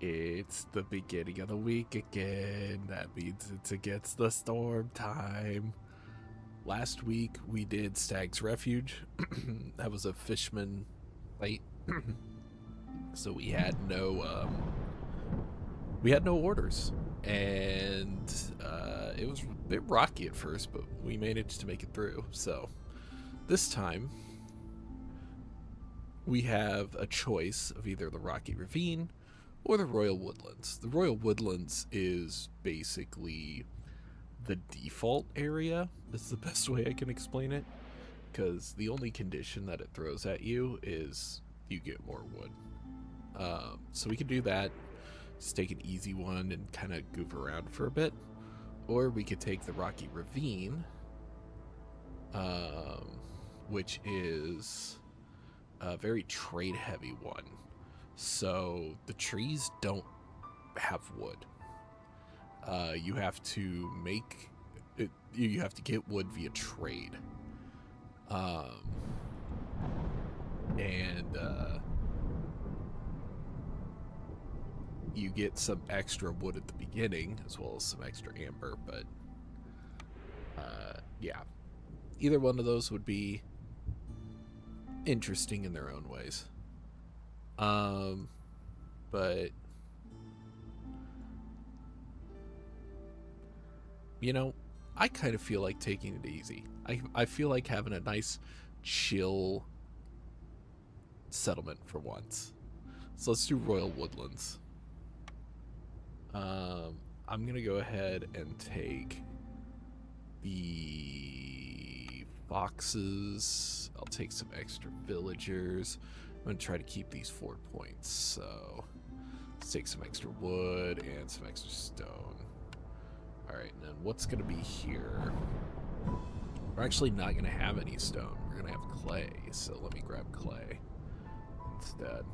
It's the beginning of the week again. That means it's against the storm time. Last week we did Stag's Refuge. That was a fishman fight. So we had no orders. And it was a bit rocky at first, but we managed to make it through. So this time we have a choice of either the Rocky Ravine or the Royal Woodlands. The Royal Woodlands is basically the default area. Is the best way I can explain it, because the only condition that it throws at you is you get more wood. So we can do that, just take an easy one and kind of goof around for a bit, or we could take the Rocky Ravine, which is a very trade heavy one. So the trees don't have wood. You have to make it, you have to get wood via trade. You get some extra wood at the beginning as well as some extra amber, but yeah, either one of those would be interesting in their own ways. But you know, I kind of feel like taking it easy. I feel like having a nice chill settlement for once. So let's do Royal Woodlands. I'm gonna go ahead and take the foxes. I'll take some extra villagers. I'm gonna try to keep these 4 points. So let's take some extra wood and some extra stone. Alright, and then what's gonna be here? We're actually not gonna have any stone. We're gonna have clay, so let me grab clay instead.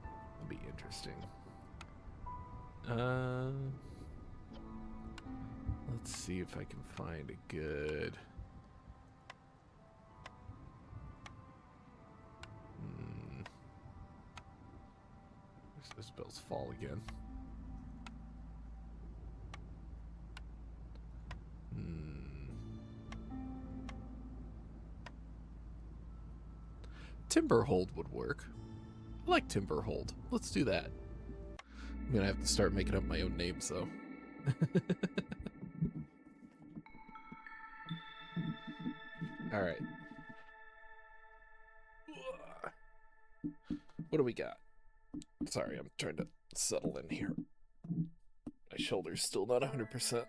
That'll be interesting. Let's see if I can find a good... Where's Isabel's Fall again? Timberhold would work. I like Timberhold. Let's do that. I'm gonna have to start making up my own names, though. Alright. What do we got? Sorry, I'm trying to settle in here. My shoulder's still not 100%.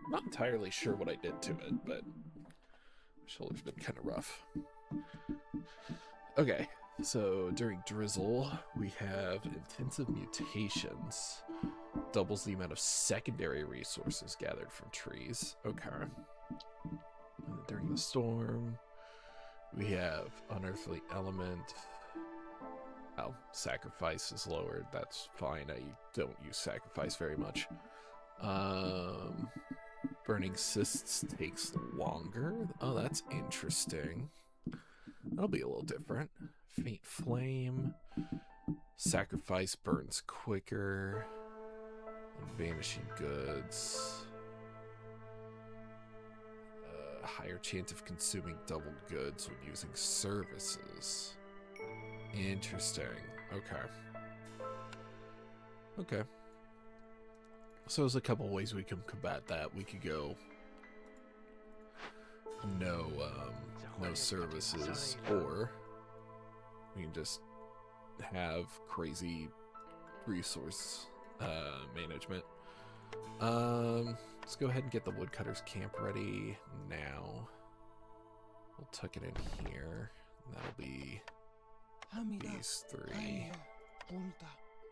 Not entirely sure what I did to it, but my shoulder's been kind of rough. Okay, so during drizzle, we have intensive mutations. Doubles the amount of secondary resources gathered from trees. Okay. And during the storm, we have unearthly element. Oh, sacrifice is lowered. That's fine. I don't use sacrifice very much. Burning cysts takes longer. Oh, that's interesting. That'll be a little different. Faint flame. Sacrifice burns quicker. And vanishing goods. Higher chance of consuming doubled goods when using services. Interesting. Okay. Okay. So there's a couple ways we can combat that. We could go no services, or we can just have crazy resource management. Let's go ahead and get the woodcutters camp ready now. We'll tuck it in here. That'll be these 3. And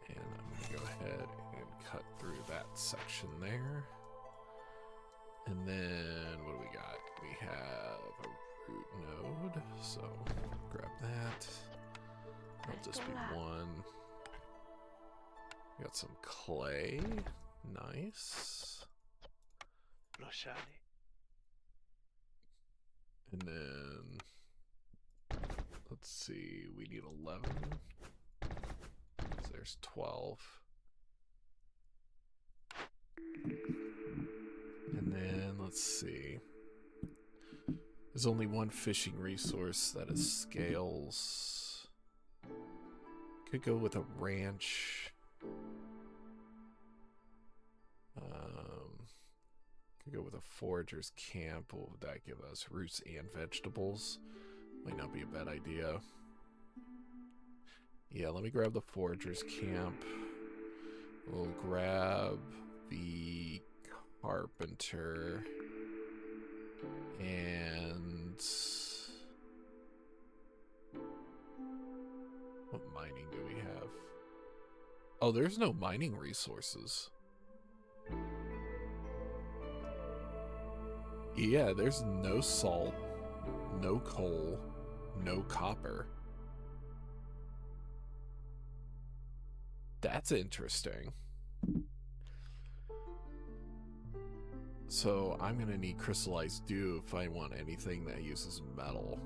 I'm going to go ahead and cut through that section there. And then, what do we got? We have a root node, so grab that. That'll just be 1. We got some clay. Nice. And then, let's see, we need 11. Is there there's 12. And then, let's see. There's only one fishing resource that is scales. Could go with a ranch. Could go with a forager's camp. What would that give us? Roots and vegetables. Might not be a bad idea. Yeah, let me grab the forager's camp. We'll grab the carpenter. And what mining do we have? Oh, there's no mining resources. Yeah, there's no salt, no coal, no copper. That's interesting. So I'm gonna need crystallized dew if I want anything that uses metal.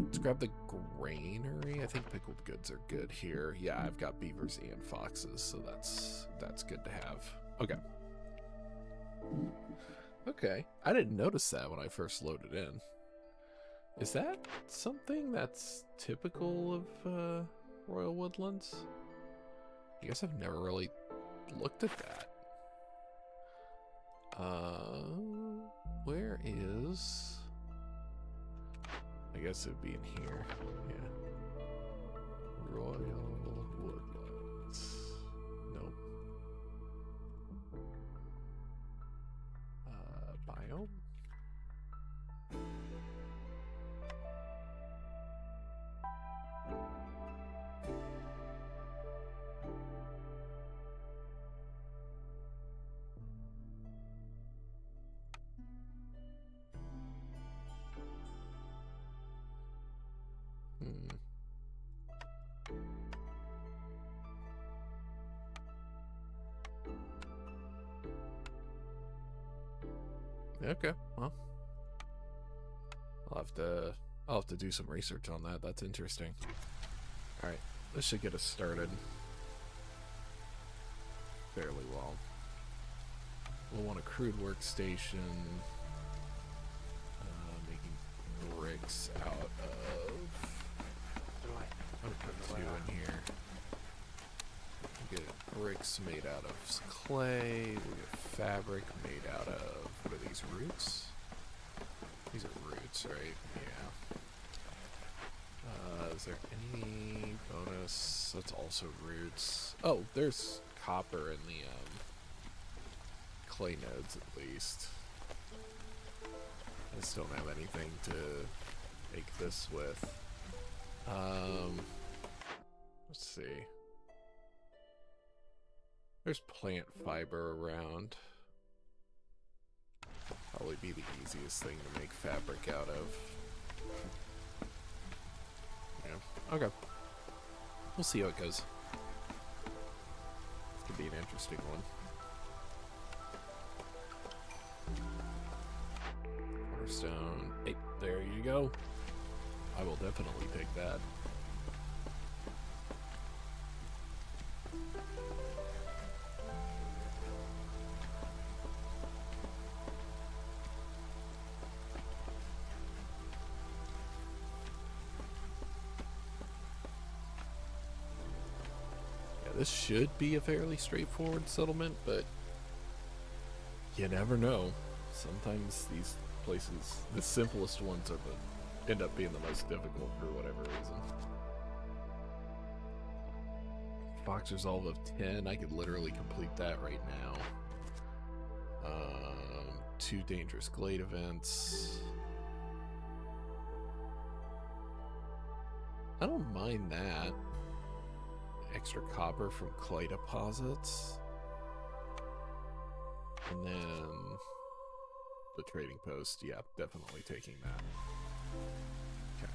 Let's grab the granary. I think pickled goods are good here. Yeah, I've got beavers and foxes, so that's good to have. Okay. Okay. I didn't notice that when I first loaded in. Is that something that's typical of Royal Woodlands? I guess I've never really looked at that. Where is... I guess it'd be in here. Yeah. Royal Woodlands. Nope. Biome? Okay, well, I'll have to do some research on that. That's interesting. All right, this should get us started fairly well. We'll want a crude workstation, making bricks out of. I'll put 2 in here. We'll get bricks made out of clay. We'll get fabric made out of, what are these, roots? These are roots, right? Yeah. Is there any bonus? That's also roots. Oh, there's copper in the clay nodes at least. I just don't have anything to make this with. Let's see. There's plant fiber around. Probably be the easiest thing to make fabric out of. Yeah, okay. We'll see how it goes. This could be an interesting one. Cornerstone. Hey, there you go. I will definitely take that. This should be a fairly straightforward settlement, but you never know. Sometimes these places, the simplest ones, end up being the most difficult for whatever reason. Fox Resolve of 10, I could literally complete that right now. 2 dangerous glade events. I don't mind that. Extra copper from clay deposits. And then the trading post. Yeah, definitely taking that. Okay.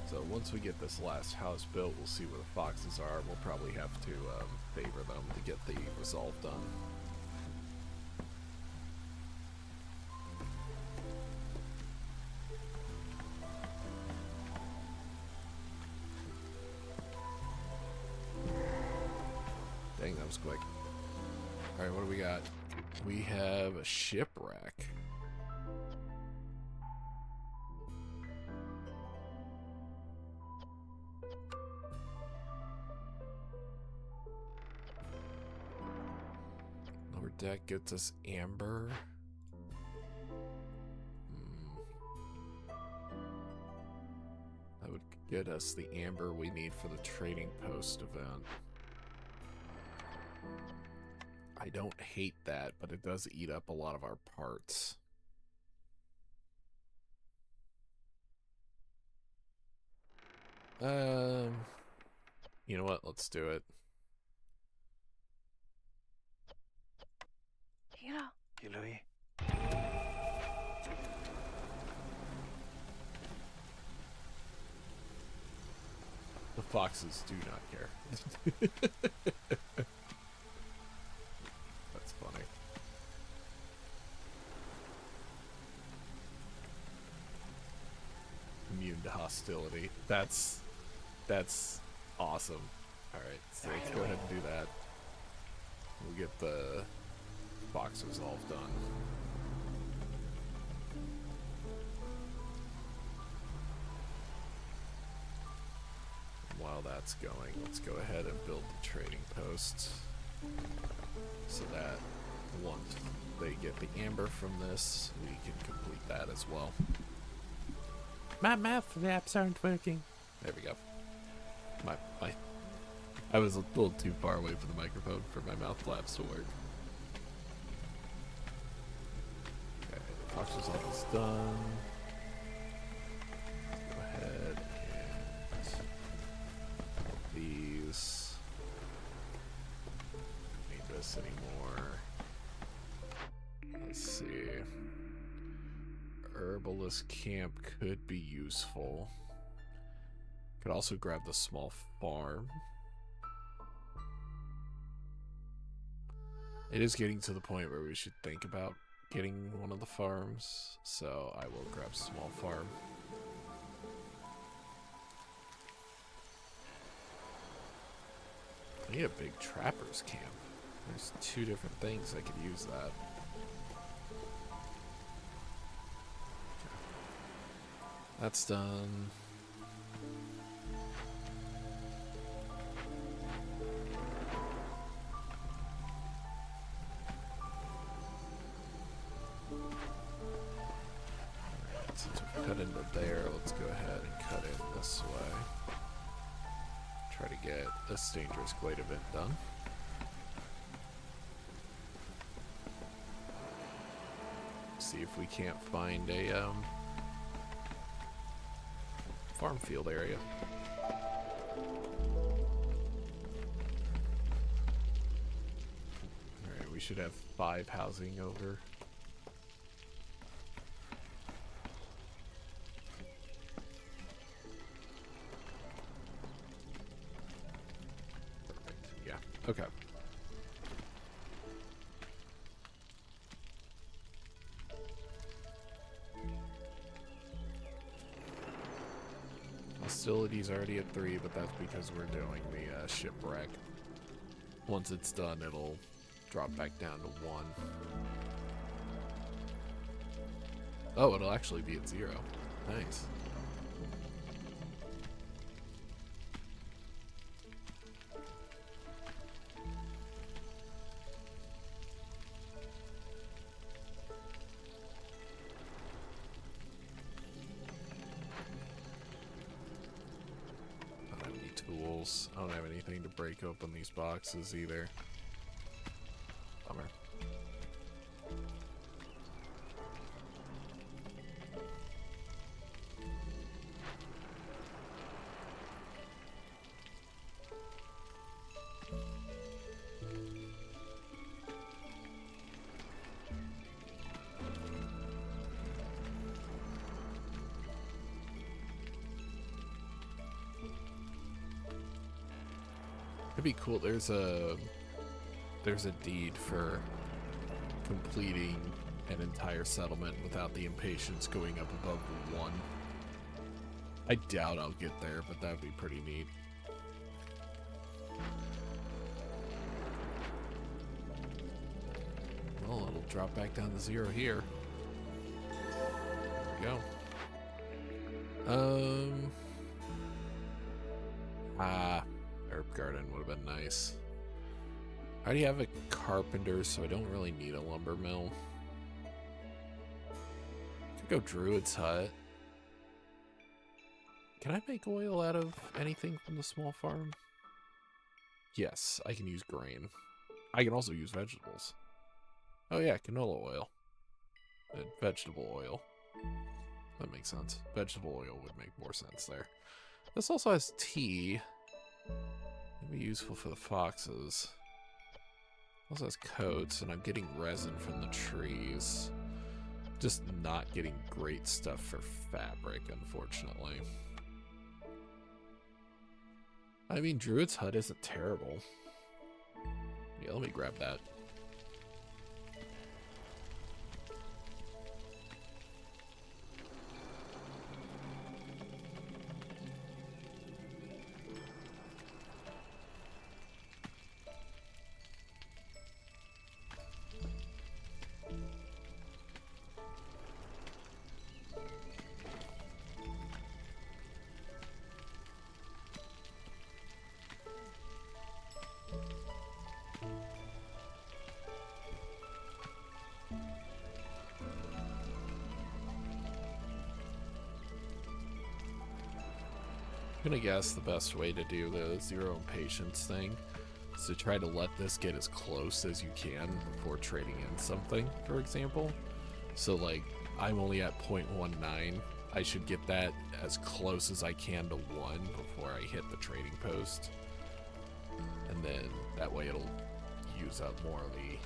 So once we get this last house built, we'll see where the foxes are. We'll probably have to favor them to get the resolve done. That was quick. Alright, what do we got? We have a shipwreck. Lower deck gets us amber. That would get us the amber we need for the trading post event. I don't hate that, but it does eat up a lot of our parts. You know what? Let's do it. The foxes do not care. That's funny. Immune to hostility. That's awesome. Alright, so let's go ahead and do that. We'll get the fox resolve done. While that's going, let's go ahead and build the trading posts so that once they get the amber from this, we can complete that as well. My mouth flaps aren't working. There we go. I was a little too far away from the microphone for my mouth flaps to work. Okay, fox resolve is done. Go ahead and these. Don't need this anymore. Let's see. Herbalist camp could be useful. Could also grab the small farm. It is getting to the point where we should think about getting one of the farms, so I will grab small farm. I need a big trapper's camp. There's 2 different things I could use that. That's done. Alright, since we've cut into there, let's go ahead and cut in this way. Try to get this dangerous glade event done. See if we can't find a farm field area. Alright, we should have 5 housing over. Perfect. Yeah. Okay. Hostility's already at 3, but that's because we're doing the shipwreck. Once it's done, it'll drop back down to 1. Oh, it'll actually be at 0. Nice. I don't have anything to break open these boxes either. Bummer. It'd be cool. There's a deed for completing an entire settlement without the impatience going up above 1. I doubt I'll get there, but that'd be pretty neat. Well, it'll drop back down to 0 here. There we go. Herb garden would have been nice. I already have a carpenter, so I don't really need a lumber mill. Could go Druid's Hut. Can I make oil out of anything from the small farm? Yes, I can use grain. I can also use vegetables. Oh yeah, canola oil. And vegetable oil. That makes sense. Vegetable oil would make more sense there. This also has tea. It'd be useful for the foxes. Also has coats, and I'm getting resin from the trees. Just not getting great stuff for fabric, unfortunately. I mean, Druid's Hut isn't terrible. Yeah, let me grab that. I'm gonna guess the best way to do the zero impatience thing is to try to let this get as close as you can before trading in something, for example. So like, I'm only at 0.19. I should get that as close as I can to 1 before I hit the trading post. And then that way it'll use up more of the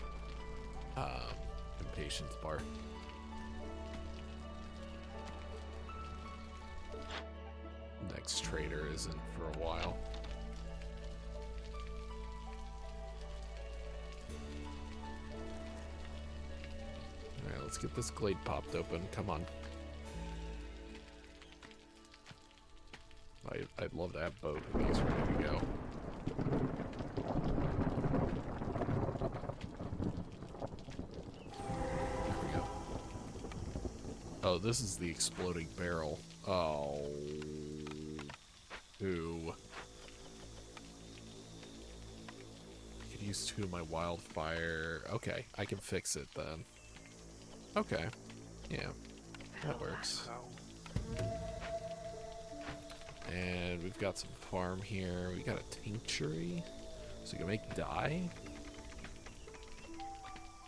impatience bar. Next trader isn't for a while. Alright, let's get this glade popped open. Come on. I'd love to have both of these ready to go. There we go. Oh, this is the exploding barrel. Oh. Ooh. Could use 2 of my wildfire. Okay, I can fix it then. Okay. Yeah. That works. And we've got some farm here. We got a tinctury. So you can make dye.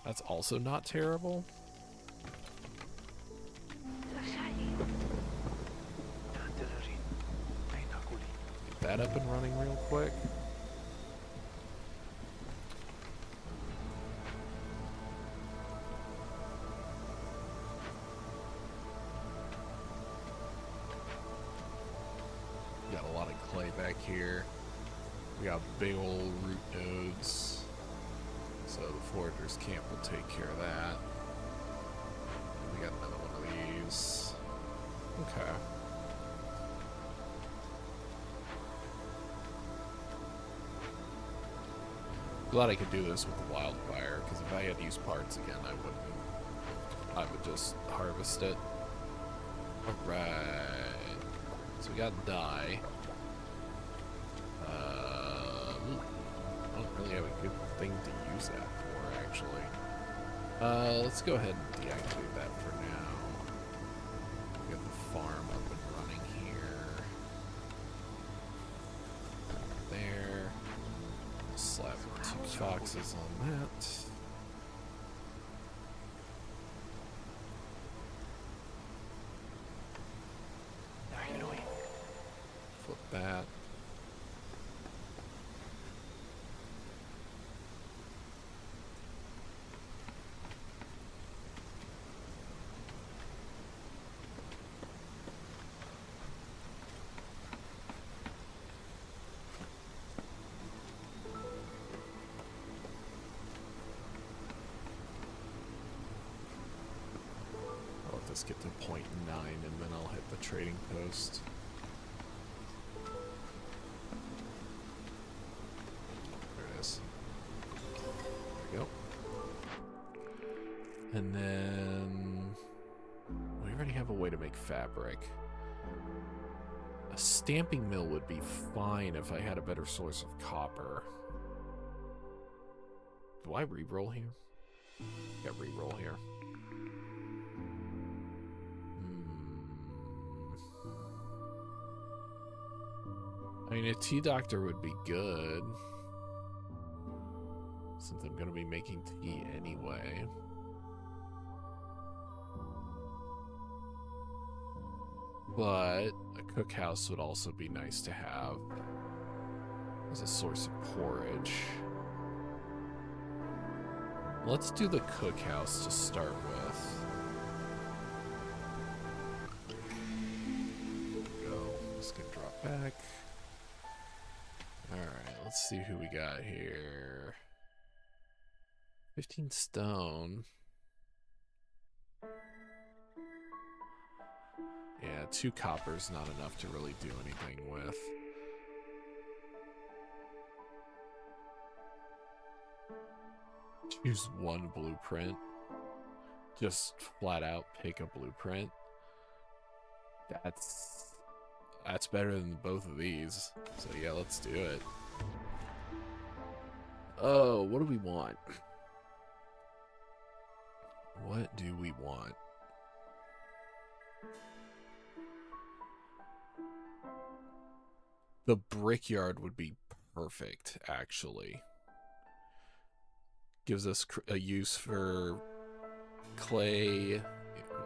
That's also not terrible. Get that up and running real quick. Got a lot of clay back here. We got big old root nodes. So the foragers camp will take care of that. And we got another one of these. Okay. Glad I could do this with the wildfire, because if I had to use parts again, I wouldn't. I would just harvest it. Alright. So we got dye. I don't really have a good thing to use that for, actually. Let's go ahead and deactivate that for now. We got the farm up and running here. There. Slap 2 foxes on that. Flip that. I'll let this get to 0.9 and then I'll hit the trading post. There it is. There we go. already have a way to make fabric. A stamping mill would be fine if I had a better source of copper. Do I reroll here? Yeah, reroll here. I mean, a tea doctor would be good, since I'm going to be making tea anyway. But a cookhouse would also be nice to have as a source of porridge. Let's do the cookhouse to start with. Go. This can drop back. Alright, let's see who we got here. 15 stone. Yeah, 2 copper's not enough to really do anything with. Choose one blueprint. Just flat out pick a blueprint. That's better than both of these. So yeah, let's do it. Oh, what do we want? What do we want? The brickyard would be perfect, actually. Gives us a use for clay.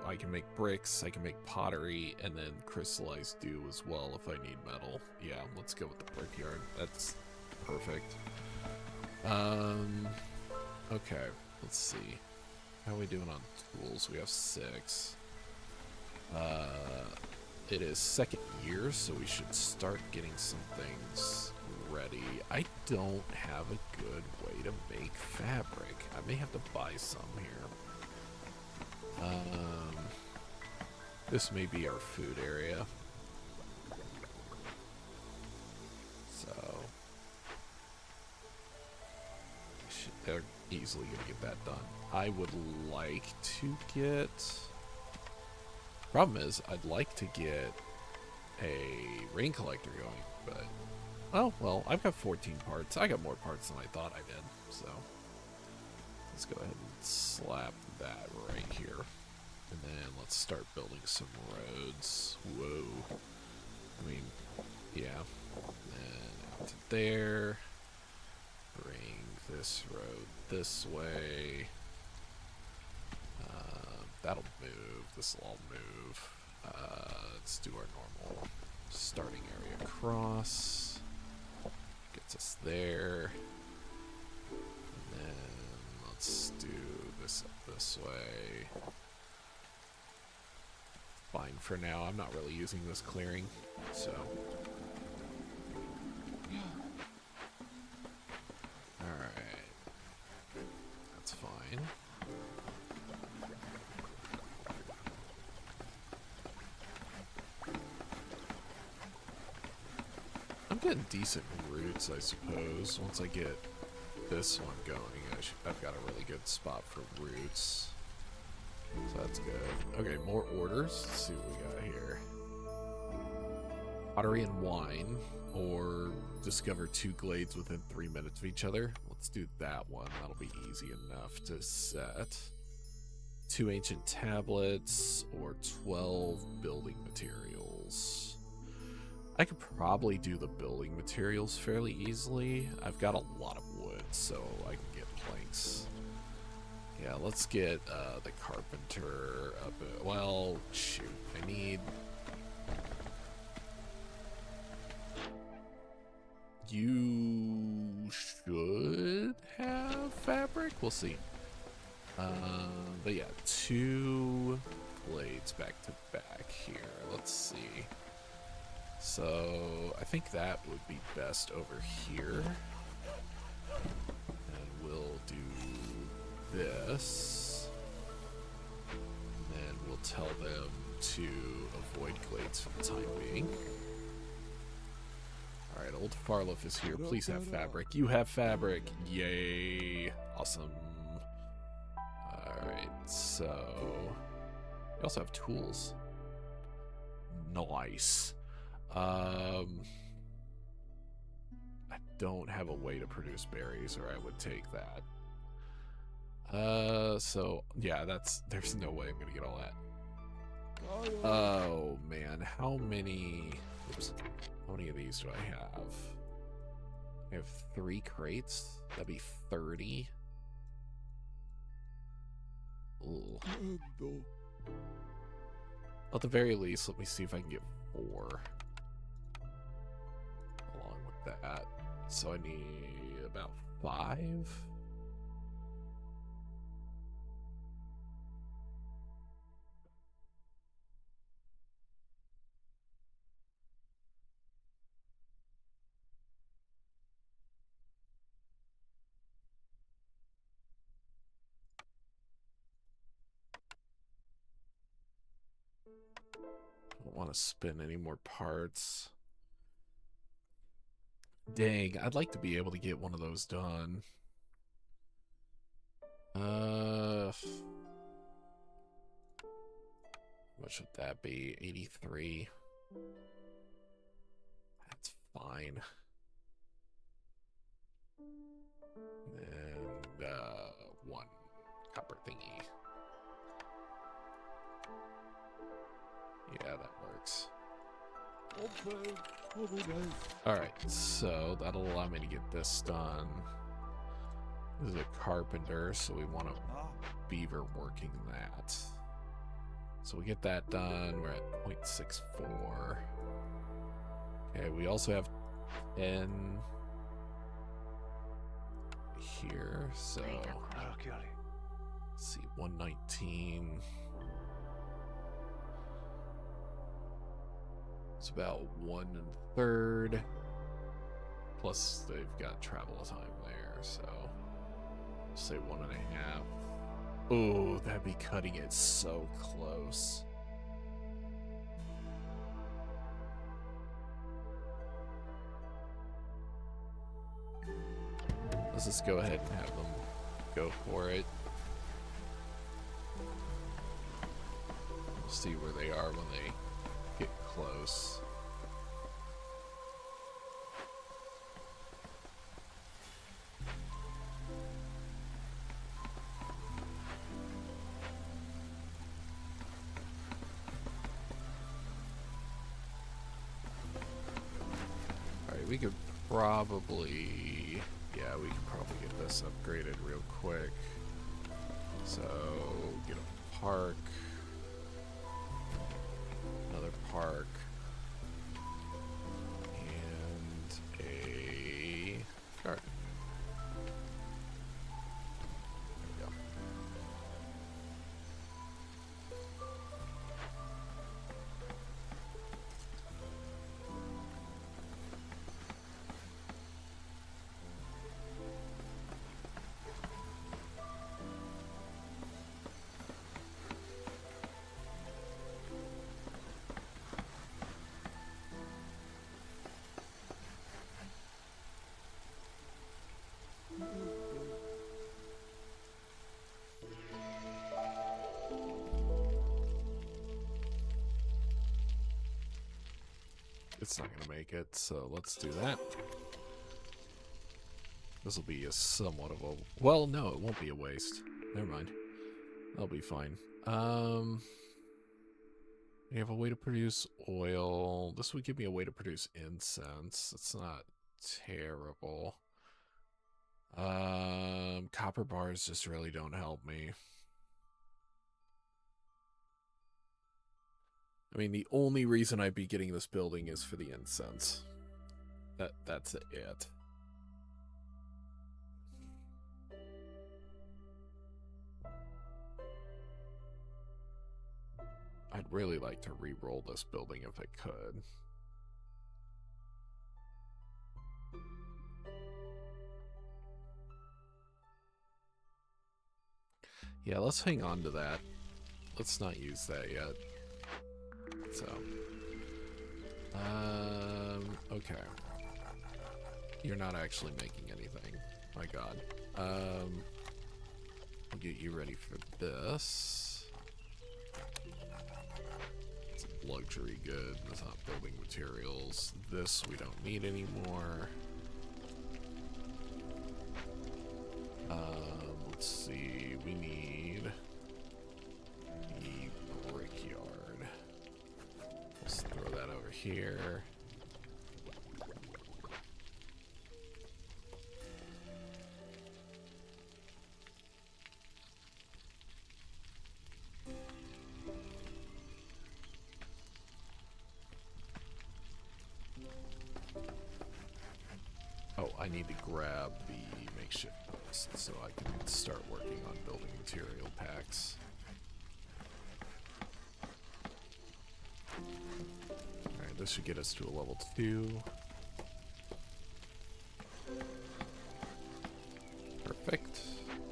I can make bricks, I can make pottery, and then crystallized dew as well if I need metal. Yeah, let's go with the brickyard. That's perfect. Okay, let's see. How are we doing on tools? We have 6. It is 2nd year, so we should start getting some things ready. I don't have a good way to make fabric. I may have to buy some here. This may be our food area. So they're easily gonna get that done. I would like to get... Problem is, I'd like to get a rain collector going, but... Oh, well, I've got 14 parts. I got more parts than I thought I did, so... Let's go ahead and slap that right here. And then let's start building some roads. Whoa. I mean, yeah. And out to there. Bring this road this way. That'll move. This will all move. Let's do our normal starting area across. Gets us there. And then let's do this up this way. Fine for now. I'm not really using this clearing, so. Alright. That's fine. I'm getting decent roots, I suppose. Once I get this one going, I've got a really good spot for roots. So that's good. Okay, more orders. Let's see what we got here. Pottery and wine, or discover 2 glades within 3 minutes of each other. Let's do that one. That'll be easy enough to set. 2 ancient tablets, or 12 building materials. I could probably do the building materials fairly easily. I've got a lot of wood, so I can get planks. Yeah, let's get the carpenter up. Well, shoot, I need... You should have fabric? We'll see. But yeah, 2 blades back to back here. Let's see. So, I think that would be best over here. And we'll do this. And then we'll tell them to avoid glades for the time being. Alright, old Farloff is here. Please have fabric. You have fabric. Yay. Awesome. Alright, so... We also have tools. Nice. I don't have a way to produce berries, or I would take that. So yeah, there's no way I'm gonna get all that. Oh man, how many of these do I have? I have 3 crates. That'd be 30. Ooh. At the very least, let me see if I can get 4 along with that. So I need about 5. Don't want to spin any more parts. Dang, I'd like to be able to get one of those done. What should that be? 83. That's fine. And 1 copper thingy. Yeah, that works. Alright, so that'll allow me to get this done. This is a carpenter, so we want a beaver working that. So we get that done. We're at 0.64. Okay, we also have 10 here, so let's see, 119. It's about 1/3. Plus they've got travel time there, so let's say 1.5. Oh, that'd be cutting it so close. Let's just go ahead and have them go for it. We'll see where they are when they get close. Alright, we could probably... yeah, we could probably get this upgraded real quick. So, get a park. Another park. And a garden. There we go. It's not gonna make it, so let's do that. This will be a somewhat of a... well, no, it won't be a waste. Never mind. That'll be fine. We have a way to produce oil. This would give me a way to produce incense. It's not terrible. Copper bars just really don't help me. I mean, the only reason I'd be getting this building is for the incense. That's it. I'd really like to re-roll this building if I could. Yeah, let's hang on to that. Let's not use that yet. So, okay. You're not actually making anything. My God. I'll get you ready for this. luxury good. That's not building materials. This we don't need anymore. Let's see. We need the brickyard. Let's throw that over here. Oh, I need to grab the makeshift list so I can start working on building material packs. Alright, this should get us to a level 2. Perfect.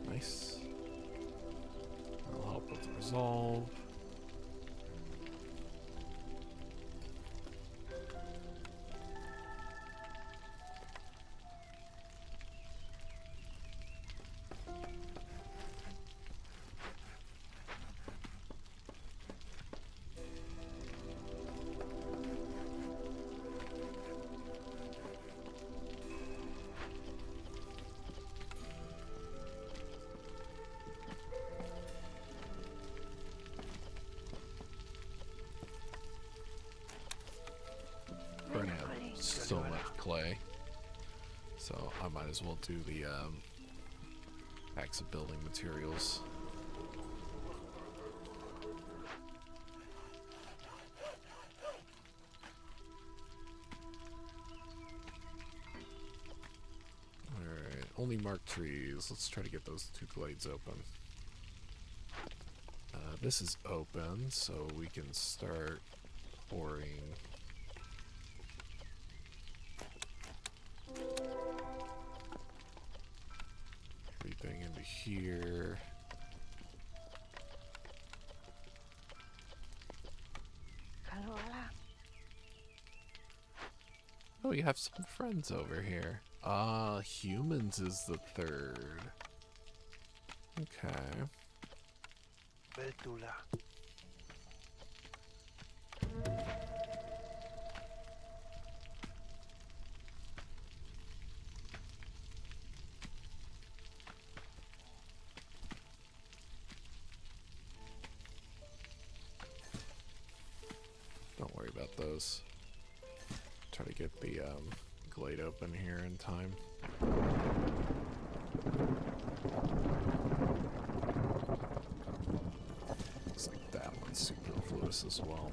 Nice. That'll help with resolve. We're gonna have so much clay, so I might as well do the packs of building materials. Alright, only marked trees. Let's try to get those 2 glades open. This is open, so we can start pouring everything into here. Oh, you have some friends over here. Ah, humans is the 3rd. Okay. Beltula. Don't worry about those. Try to get the glade open here in time. Looks like that one's superfluous as well.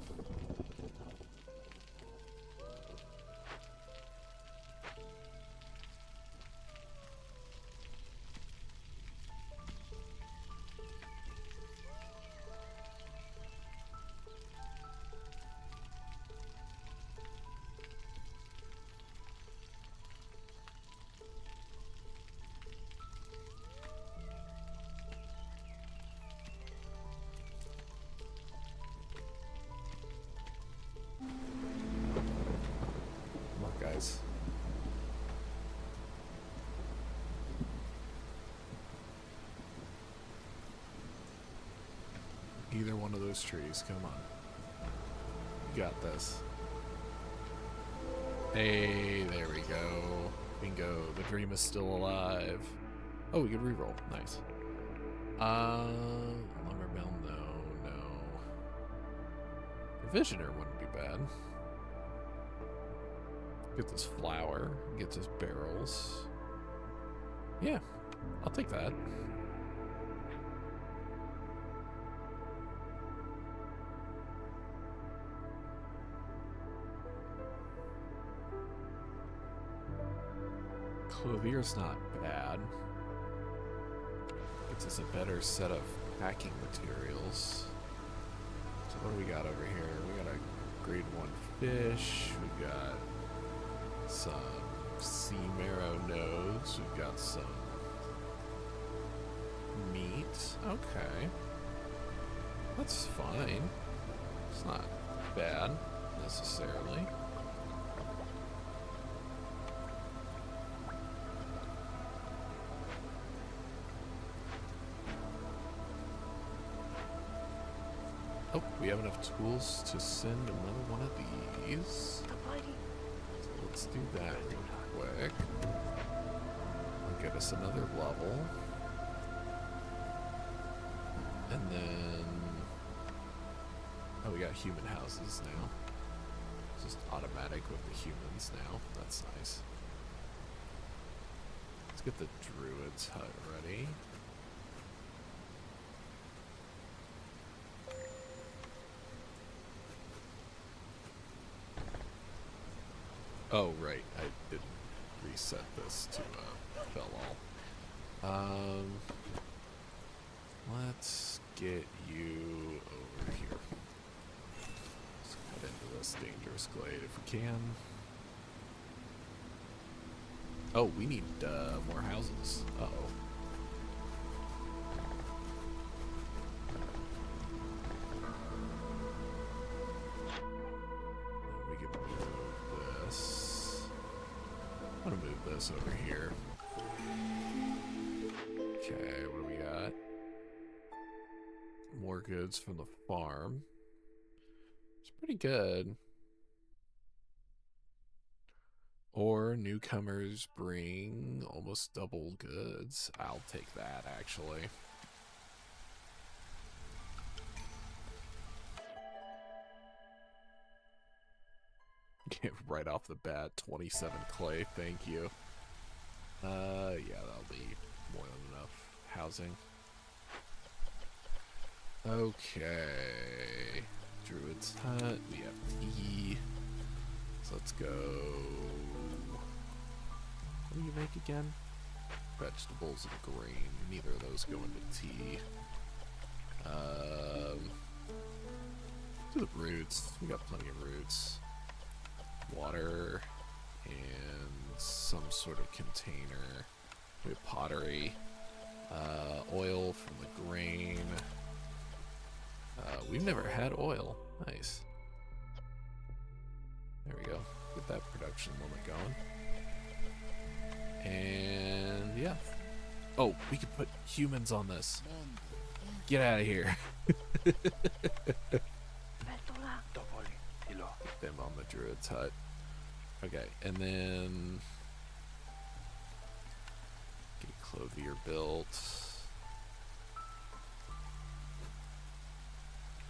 Guys. Either one of those trees, come on. You got this. Hey, there we go. Bingo, the dream is still alive. Oh, we can reroll. Nice. Lumber mill, no. Provisioner wouldn't be bad. Get this flour, get this barrels. Yeah, I'll take that. Clothier's not bad. Gets us a better set of packing materials. So what do we got over here? We got a grade 1 fish. We got some sea marrow nodes. We've got some meat. Okay. That's fine. It's not bad, necessarily. Oh, we have enough tools to send another one of these. So let's do that real quick. I'll get us another level. And then... oh, we got human houses now. It's just automatic with the humans now. That's nice. Let's get the druid's hut ready. Oh, right. I didn't reset this to fill all. Let's get you over here. Let's cut into this dangerous glade if we can. Oh, we need more houses. Uh-oh. We can move this. I'm gonna move this over here. Okay, what do we got? More goods from the farm. It's pretty good. Or newcomers bring almost double goods. I'll take that, actually. Right off the bat, 27 clay, thank you. Yeah, that'll be more than enough housing. Okay. Druid's hut, we have tea. So let's go. What do you make again? Vegetables and grain. Neither of those go into tea. Do the roots. We got plenty of roots. Water and some sort of container. We have pottery. Oil from the grain. We've never had oil. Nice. There we go. Get that production limit going. And yeah. Oh, we could put humans on this. Get out of here. Get them on the druid's hut. Okay, and then get clothier built.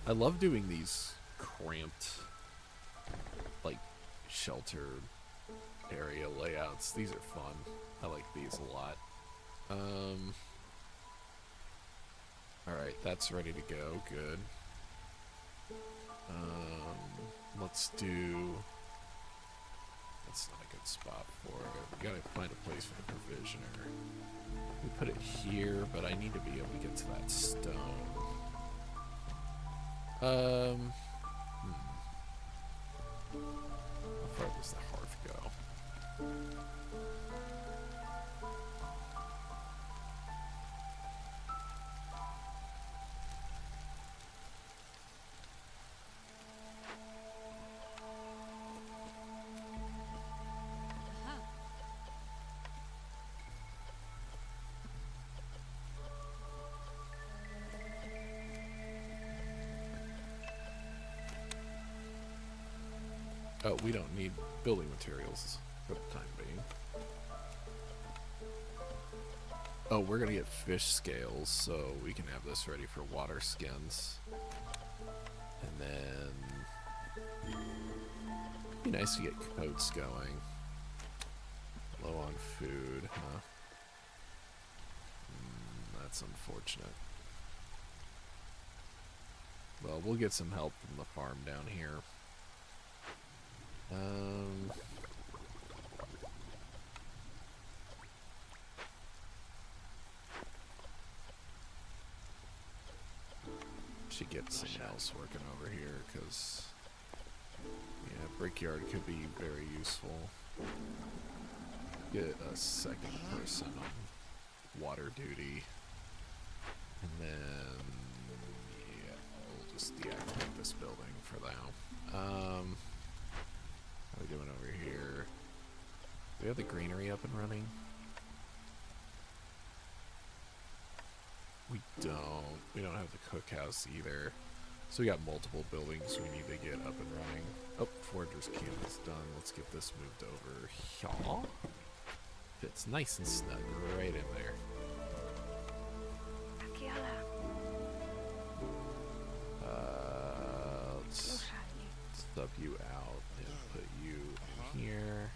I love doing these cramped, like, shelter area layouts. These are fun. I like these a lot. Alright, that's ready to go. Good. Let's do... that's not a good spot for it. We gotta find a place for the provisioner. We put it here, but I need to be able to get to that stone. How far does the hearth go? Oh, we don't need building materials for the time being. Oh, we're gonna get fish scales, so we can have this ready for water skins. And then... it'd be nice to get coats going. Low on food, huh? That's unfortunate. Well, we'll get some help from the farm down here. Should get someone else working over here, because yeah, brickyard could be very useful. Get a second person on water duty, and then yeah, we'll just deactivate this building for now. How are we doing over here? Do we have the greenery up and running? We don't. We don't have the cookhouse either. So we got multiple buildings we need to get up and running. Oh, Forger's camp is done. Let's get this moved over here. Fits nice and snug right in there. Let's sub you out and put you in here.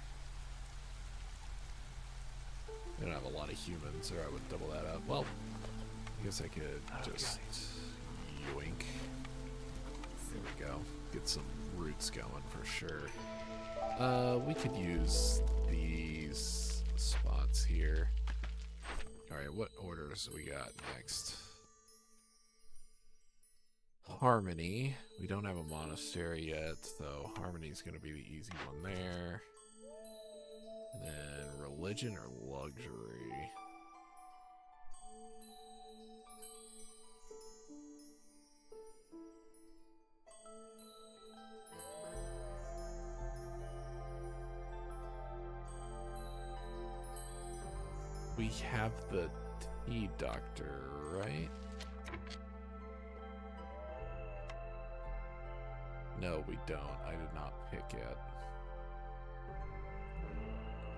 We don't have a lot of humans, or I would double that up. Well, I guess I could just yoink. There we go. Get some roots going for sure. We could use these spots here. Alright, what orders we got next? Harmony. We don't have a monastery yet, so Harmony's going to be the easy one there. And then religion or luxury? We have the tea doctor, right? No, we don't. I did not pick yet.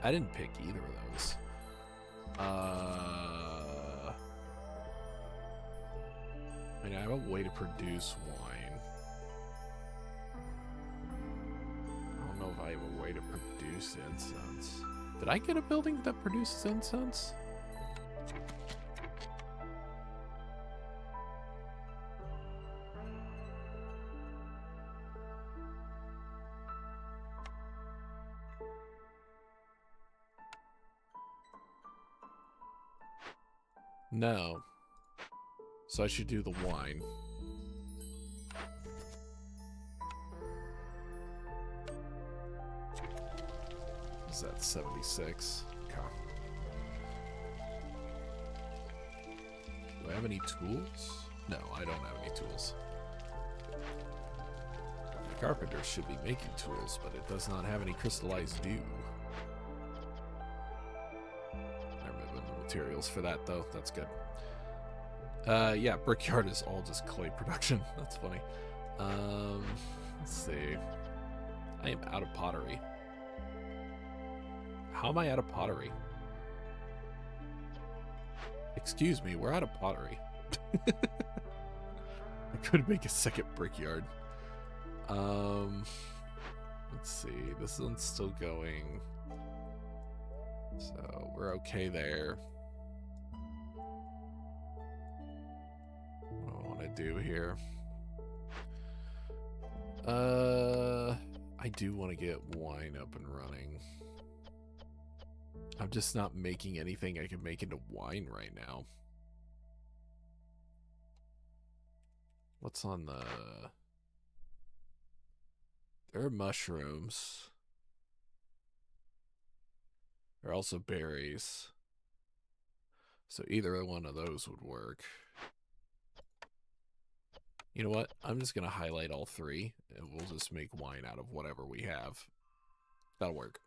I didn't pick either of those. I mean, I have a way to produce wine. I don't know if I have a way to produce incense. Did I get a building that produces incense? No. So I should do the wine. Is that 76? Okay. Do I have any tools? No, I don't have any tools. The carpenter should be making tools, but it does not have any crystallized dew. I remember the materials for that, though. That's good. Yeah, Brickyard is all just clay production. That's funny. Let's see. I am out of pottery. How am I out of pottery? Excuse me, we're out of pottery. I could make a second brickyard. Let's see. This one's still going. So we're okay there. What do I want to do here? I do want to get wine up and running. I'm just not making anything I can make into wine right now. What's on the... There are mushrooms. There are also berries. So either one of those would work. You know what? I'm just going to highlight all three, and we'll just make wine out of whatever we have. That'll work.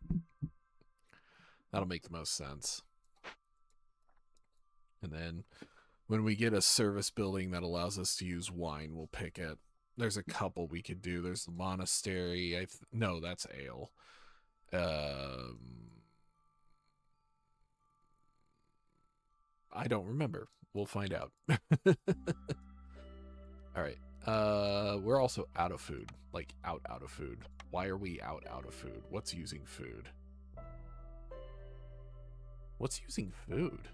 That'll make the most sense. And then when we get a service building that allows us to use wine, we'll pick it. There's a couple we could do. There's the monastery. No, that's ale. I don't remember. We'll find out. All right. We're also out of food. Like, out of food. Why are we out of food? What's using food? What's using food?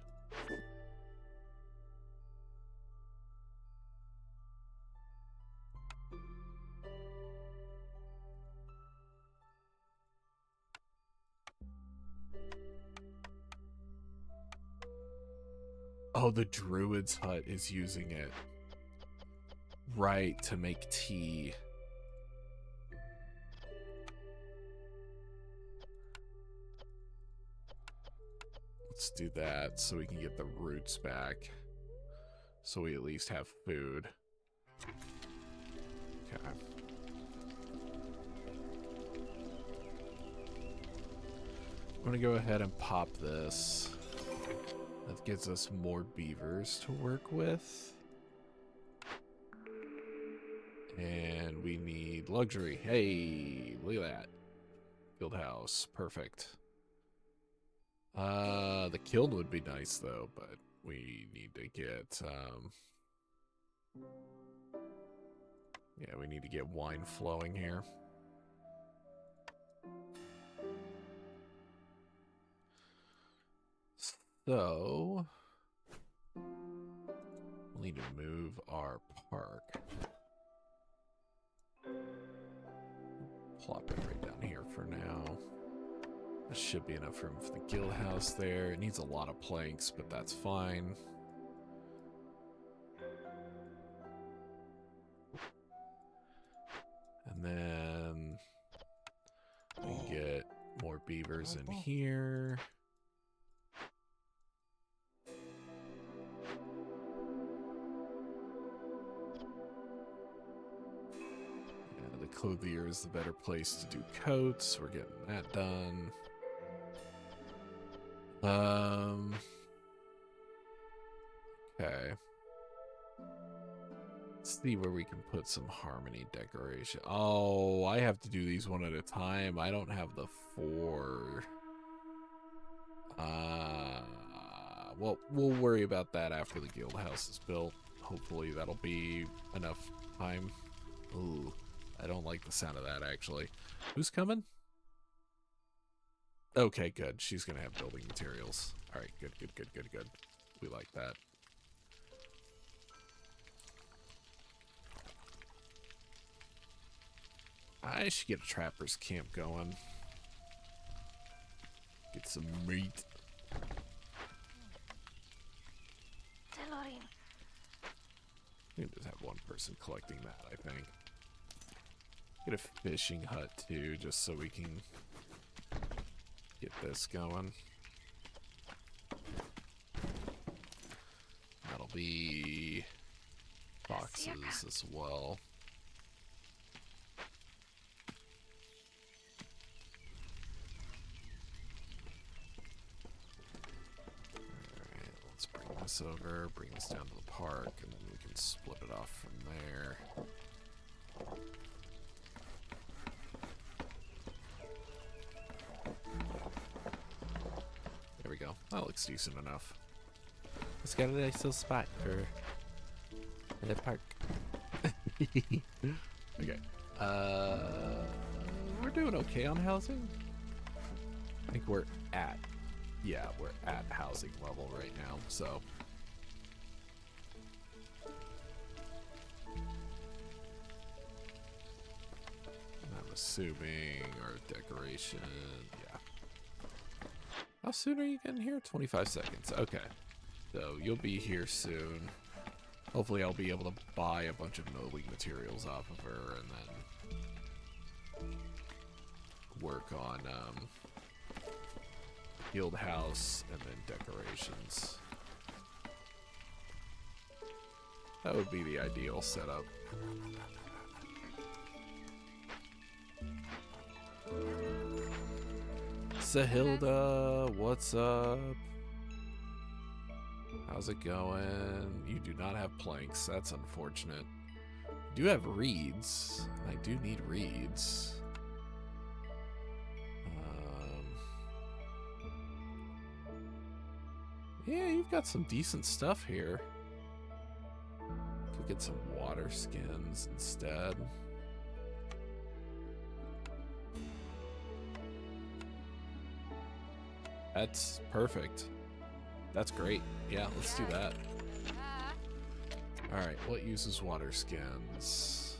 Oh, the druid's hut is using it. Right, to make tea. Let's do that so we can get the roots back. So we at least have food. Okay. I'm gonna go ahead and pop this. That gives us more beavers to work with. then we need luxury. Hey, look at that. Guild house. Perfect. The kiln would be nice, though, but we need to get, yeah, we need to get wine flowing here. So, we'll need to move our park. Plop it right down here for now. There should be enough room for the guild house there. It needs a lot of planks, but that's fine. And then we can get more beavers in here. Yeah, the clothier is the better place to do coats. We're getting that done. Okay. Let's see where we can put some harmony decoration. Oh, I have to do these one at a time. I don't have the 4. Well, we'll worry about that after the guild house is built. Hopefully that'll be enough time. Ooh, I don't like the sound of that, actually. Who's coming? Okay, good. She's gonna have building materials. All right, good. We like that. I should get a trapper's camp going. Get some meat. We can just have one person collecting that, I think. Get a fishing hut, too, just so we can get this going. That'll be boxes as well. Alright, let's bring this over, bring this down to the park, and then we can split it off from there. There we go. That looks decent enough. It's got a nice little spot for the park. Okay. We're doing okay on housing. I think we're at, yeah, we're at housing level right now, so. I'm assuming our decoration, yeah. How soon are you getting here? 25 seconds. Okay. So you'll be here soon. Hopefully I'll be able to buy a bunch of mowing materials off of her and then work on guild house and then decorations. That would be the ideal setup. Sahilda, what's up? How's it going? You do not have planks. That's unfortunate. You do have reeds. I do need reeds. Yeah, you've got some decent stuff here. Could get some water skins instead. That's perfect. That's great. Yeah, let's do that. Alright, what uses water skins?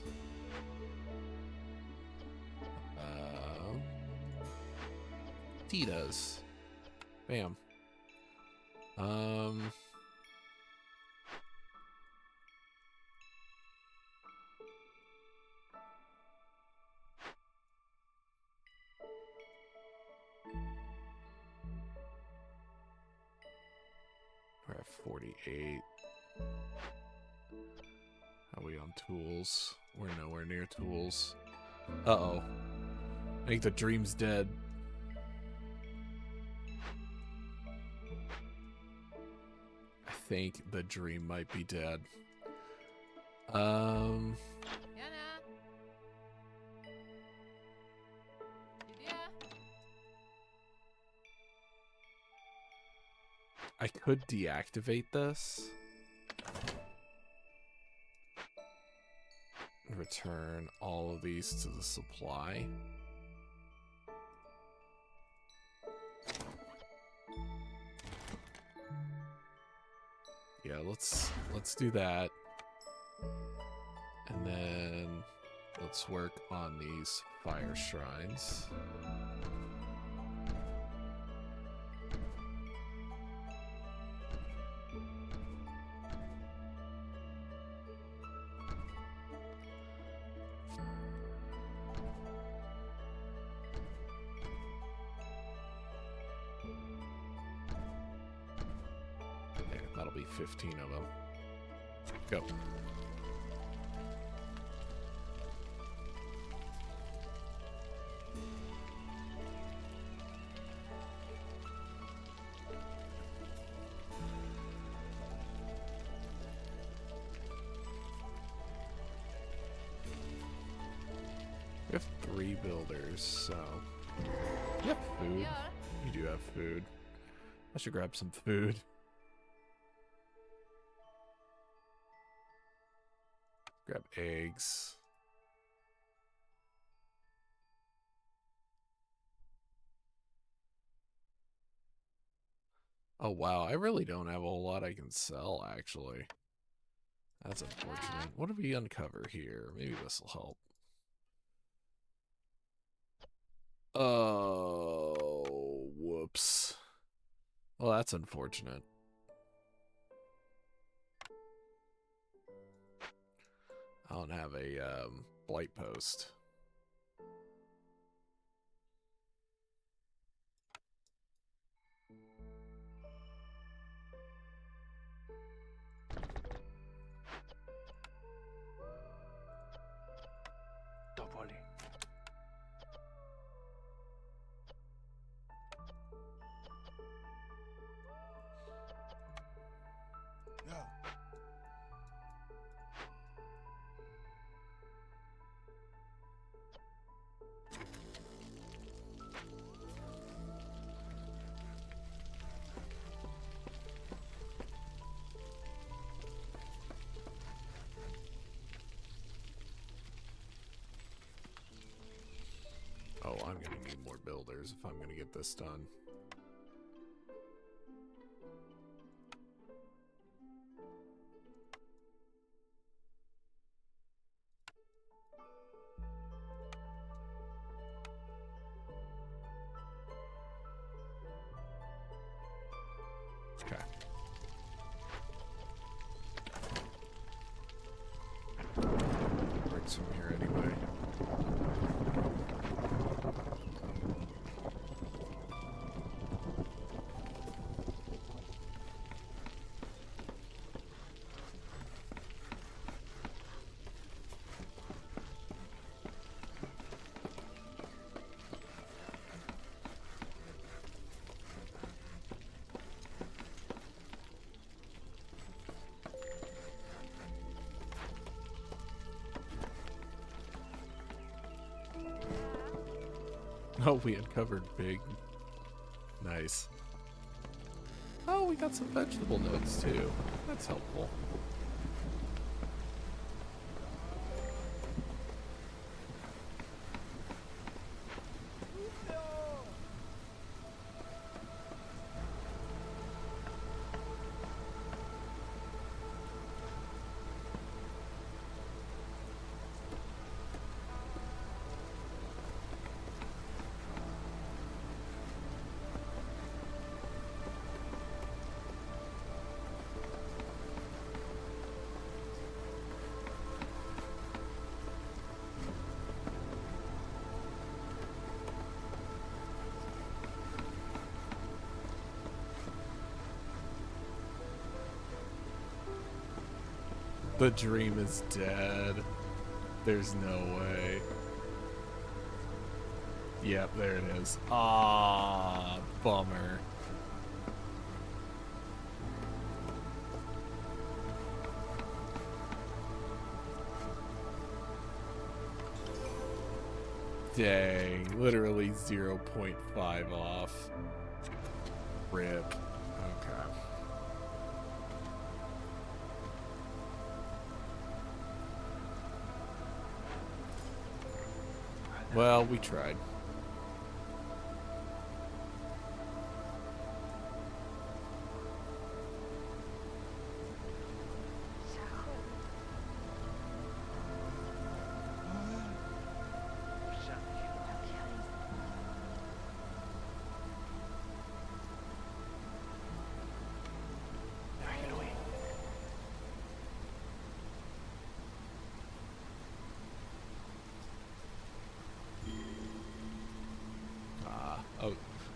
Tea does. Bam. We're at 48. How are we on tools? We're nowhere near tools. Uh-oh. I think the dream's dead. I think the dream might be dead. I could deactivate this. Return all of these to the supply. Yeah, let's do that. And then let's work on these fire shrines. Yeah, that'll be 15 of them. Go. We have 3 builders, so you have food. You do have food. I should grab some food. Grab eggs. Oh wow, I really don't have a whole lot I can sell, actually. That's unfortunate. What do we uncover here? Maybe this will help. Oh, whoops. Well, that's unfortunate. I don't have a blight post. Oh, I'm gonna need more builders if I'm gonna get this done. Okay. Works from here anyway. Oh, we uncovered big. Nice. Oh, we got some vegetable nodes too. That's helpful. The dream is dead. There's no way. Yep, there it is. Ah, bummer. Dang, literally 0.5 off. RIP. Okay. Well, we tried.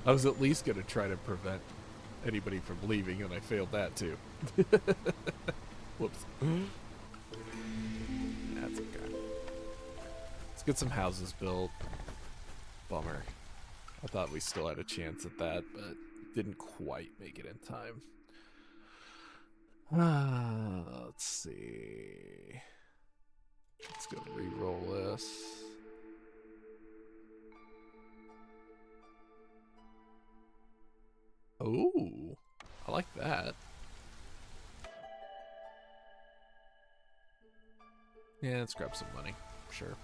I was at least going to try to prevent anybody from leaving, and I failed that too. Whoops. That's okay. Let's get some houses built. Bummer. I thought we still had a chance at that, but didn't quite make it in time. Let's see. Let's go re-roll this. Ooh, I like that. Yeah, let's grab some money. Sure.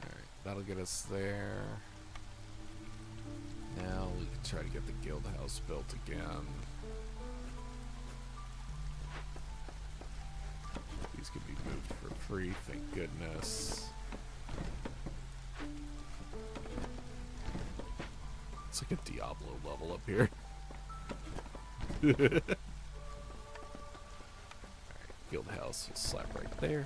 Alright, that'll get us there. Now we can try to get the guild house built again. These can be moved for free, thank goodness. It's like a Diablo level up here. Alright, guild house will slap right there.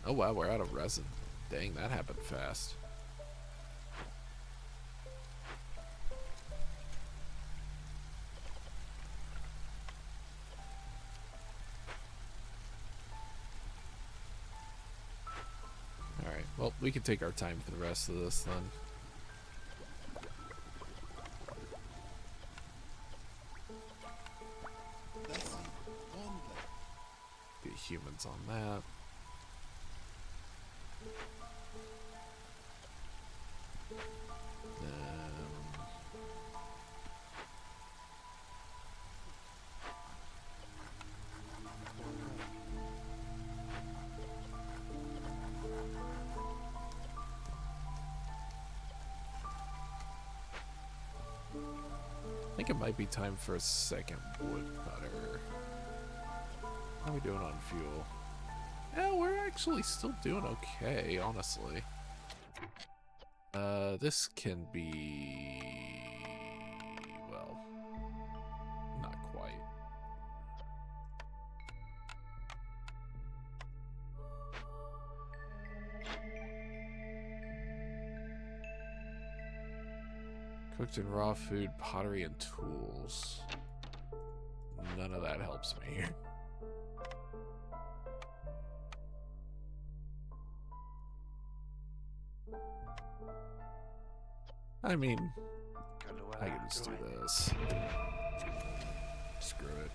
Oh wow, we're out of resin. Dang, that happened fast. Alright, well, we can take our time for the rest of this then. Get humans on that. I think it might be time for a second woodcutter. How are we doing on fuel? Yeah, we're actually still doing okay, honestly. This can be... well, not quite. Cooked and raw food, pottery, and tools. None of that helps me. I mean, I can just do this. Screw it.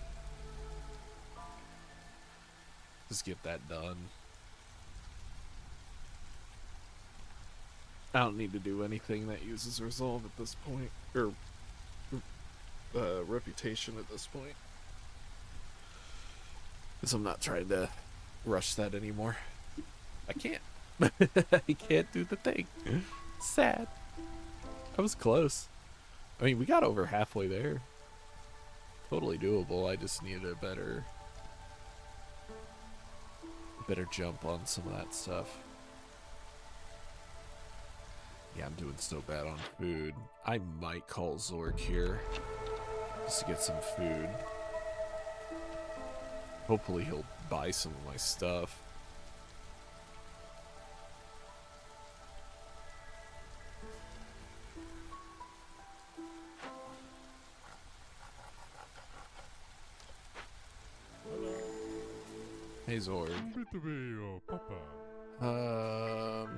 Just get that done. I don't need to do anything that uses resolve at this point. Or reputation at this point. Because I'm not trying to rush that anymore. I can't. I can't do the thing. Sad. I was close. I mean, we got over halfway there. Totally doable. I just needed a better jump on some of that stuff. Yeah, I'm doing so bad on food. I might call Zorg here just to get some food. Hopefully he'll buy some of my stuff. Hey Zorg.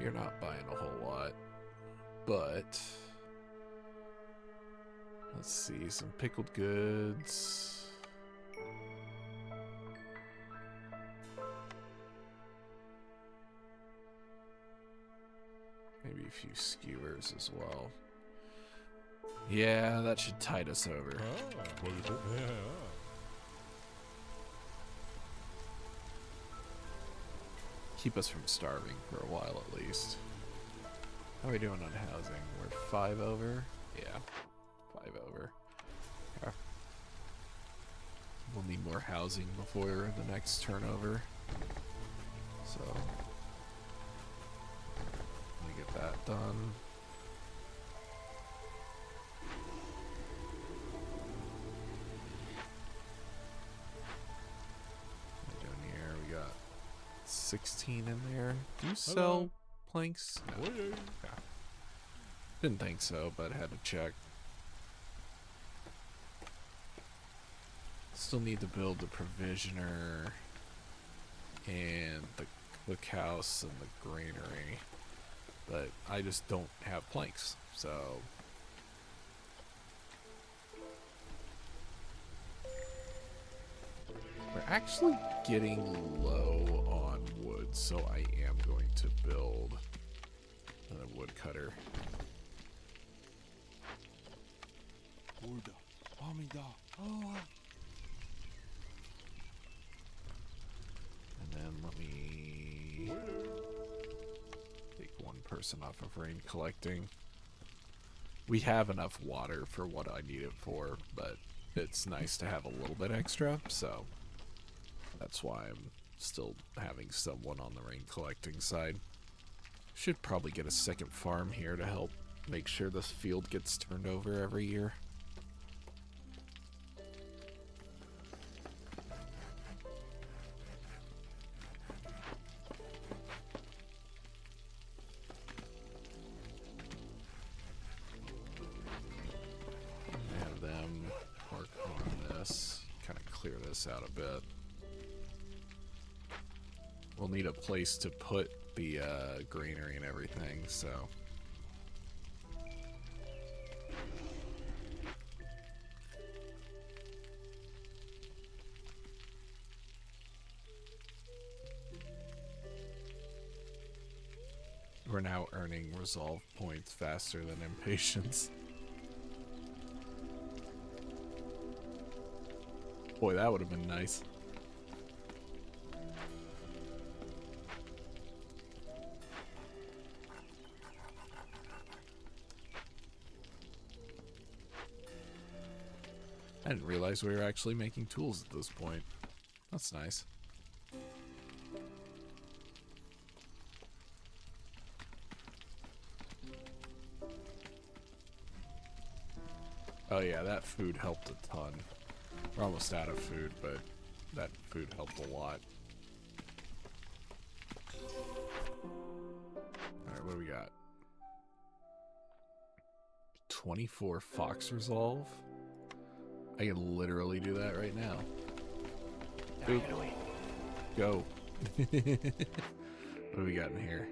You're not buying a whole lot. But let's see, some pickled goods. Maybe a few skewers as well. Yeah, that should tide us over. Keep us from starving for a while at least. How are we doing on housing? We're 5 over? Yeah, 5 over. Yeah. We'll need more housing before the next turnover. So, let me get that done. What are we doing here? We got 16 in there. Do you sell planks? No. Yeah. Didn't think so, but had to check. Still need to build the provisioner and the cookhouse and the granary, but I just don't have planks, so we're actually getting low on wood, so I am going to build a woodcutter. And then let me take one person off of rain collecting. We have enough water for what I need it for, but it's nice to have a little bit extra, so that's why I'm still having someone on the rain collecting side. Should probably get a second farm here to help make sure this field gets turned over every year. Have them work on this, kind of clear this out a bit. We'll need a place to put the granary and everything, so we're now earning resolve points faster than impatience. Boy, that would have been nice. I didn't realize we were actually making tools at this point. That's nice. Oh yeah, that food helped a ton. We're almost out of food, but that food helped a lot. Alright, what do we got? 24 fox resolve? I can literally do that right now. Boop. Go. What do we got in here?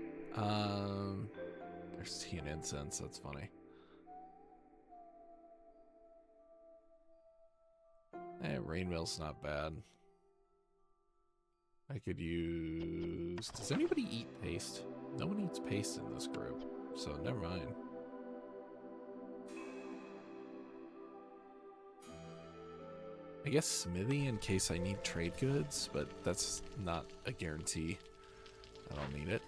There's tea and incense, that's funny. Rainmail's not bad. I could use... Does anybody eat paste? No one eats paste in this group, so never mind. I guess smithy in case I need trade goods, but that's not a guarantee. I don't need it.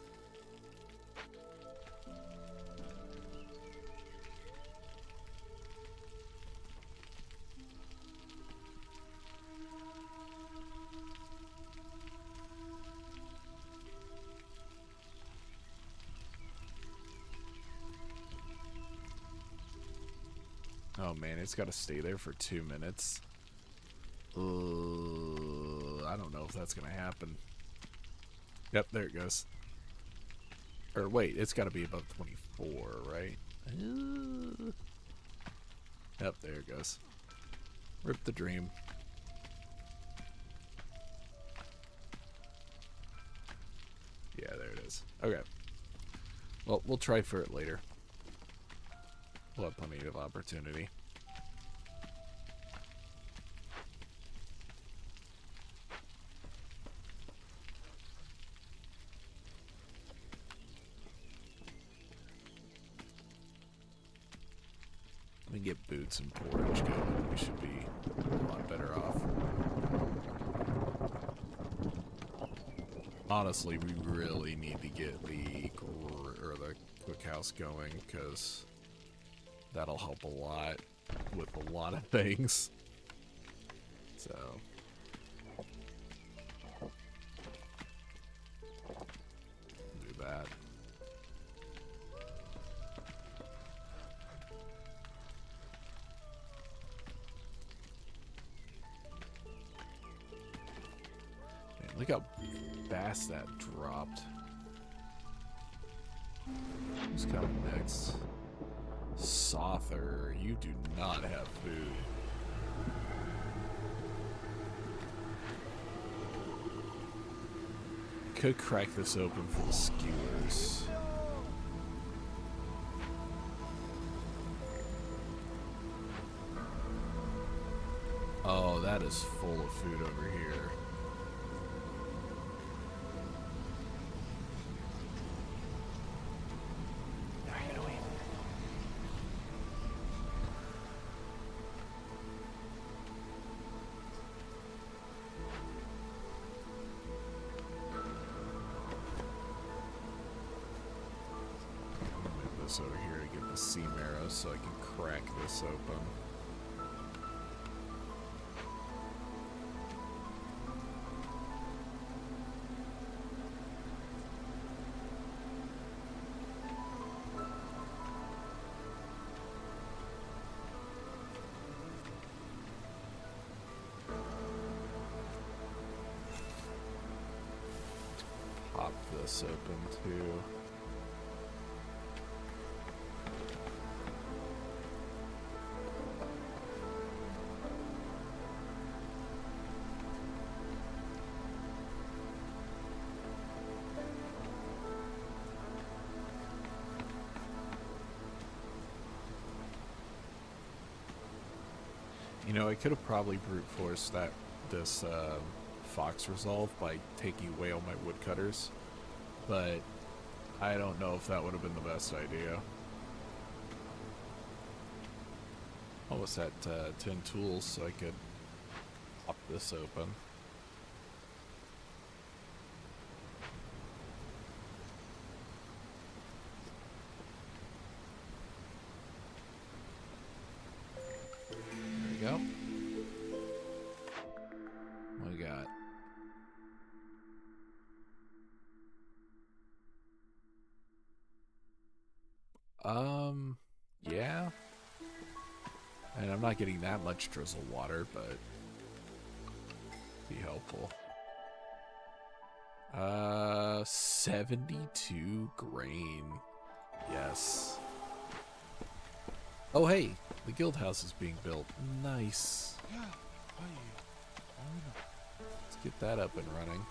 Oh man, it's got to stay there for 2 minutes. I don't know if that's gonna happen. Yep, there it goes. Or wait, it's got to be above 24, right? Yep, there it goes. Rip the dream. Yeah, there it is. Okay. Well, we'll try for it later. We'll have plenty of opportunity. get boots and porridge going, we should be a lot better off. Honestly, we really need to get the cookhouse going, because that'll help a lot with a lot of things. So do that. Man, look how fast that dropped. Who's coming next? Sother, you do not have food. Could crack this open for the skewers. Oh, that is full of food over here. Over here to get the seam arrow so I can crack this open. Pop this open too. You know, I could have probably brute forced this fox resolve by taking away all my woodcutters, but I don't know if that would have been the best idea. Almost at 10 tools, so I could pop this open. Go. What we got? Yeah. And I'm not getting that much drizzle water, but be helpful. 72 grain. Yes. Oh, hey, the guild house is being built. Nice. Let's get that up and running.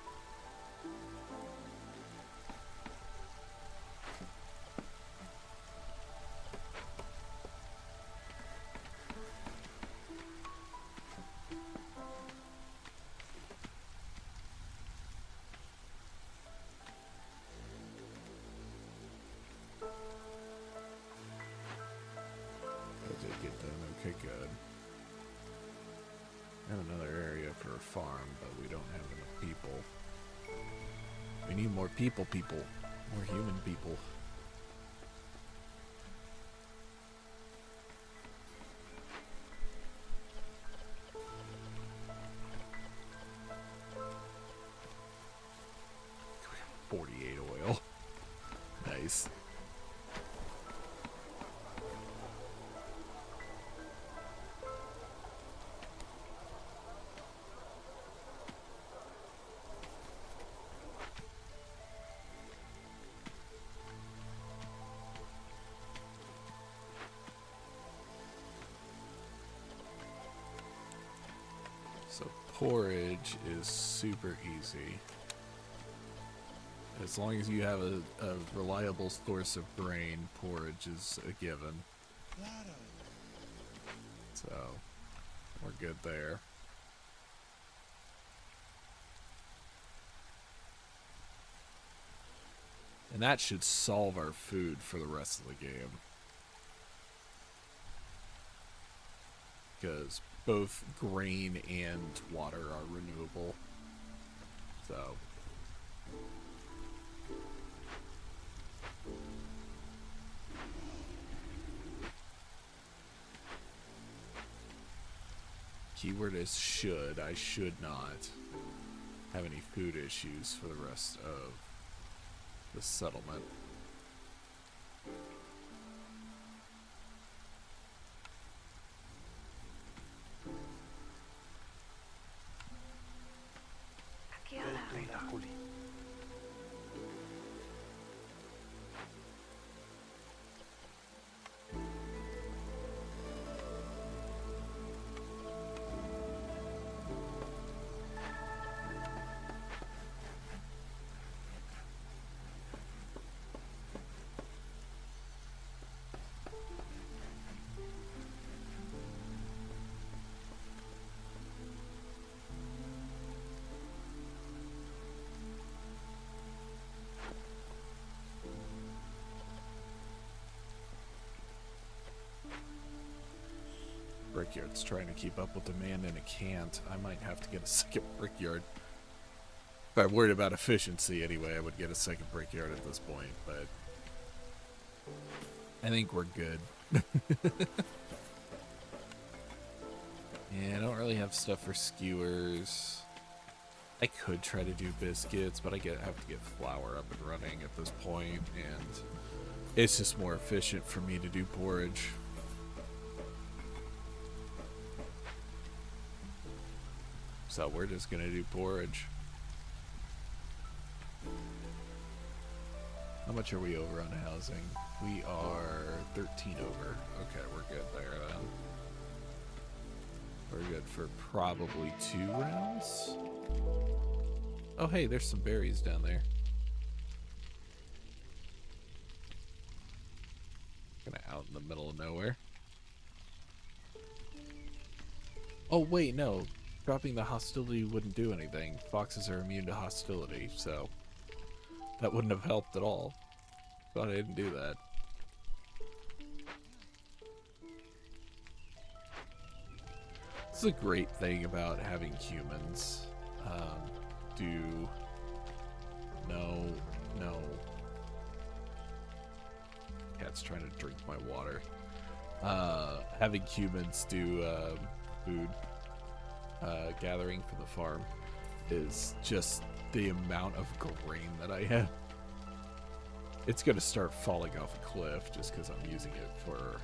Okay, good. And another area for a farm, but we don't have enough people. We need more people. More human people. We got 48 oil. Nice. So porridge is super easy. As long as you have a reliable source of grain, porridge is a given. So we're good there. And that should solve our food for the rest of the game. because both grain and water are renewable. So keyword is should. I should not have any food issues for the rest of the settlement. Brickyard's trying to keep up with demand and it can't. I might have to get a second brickyard. If I'm worried about efficiency anyway, I would get a second brickyard at this point, but I think we're good. Yeah, I don't really have stuff for skewers. I could try to do biscuits, but I have to get flour up and running at this point, and it's just more efficient for me to do porridge. So we're just gonna do porridge. How much are we over on housing? We are 13 over. Okay, we're good there then. We're good for probably 2 rounds. Oh hey, there's some berries down there. Kinda out in the middle of nowhere. Oh wait, no. Dropping the hostility wouldn't do anything. Foxes are immune to hostility, so that wouldn't have helped at all. Thought I didn't do that. This is a great thing about having humans do... No. Cat's trying to drink my water. Having humans do food gathering for the farm is just the amount of grain that I have. It's going to start falling off a cliff just because I'm using it for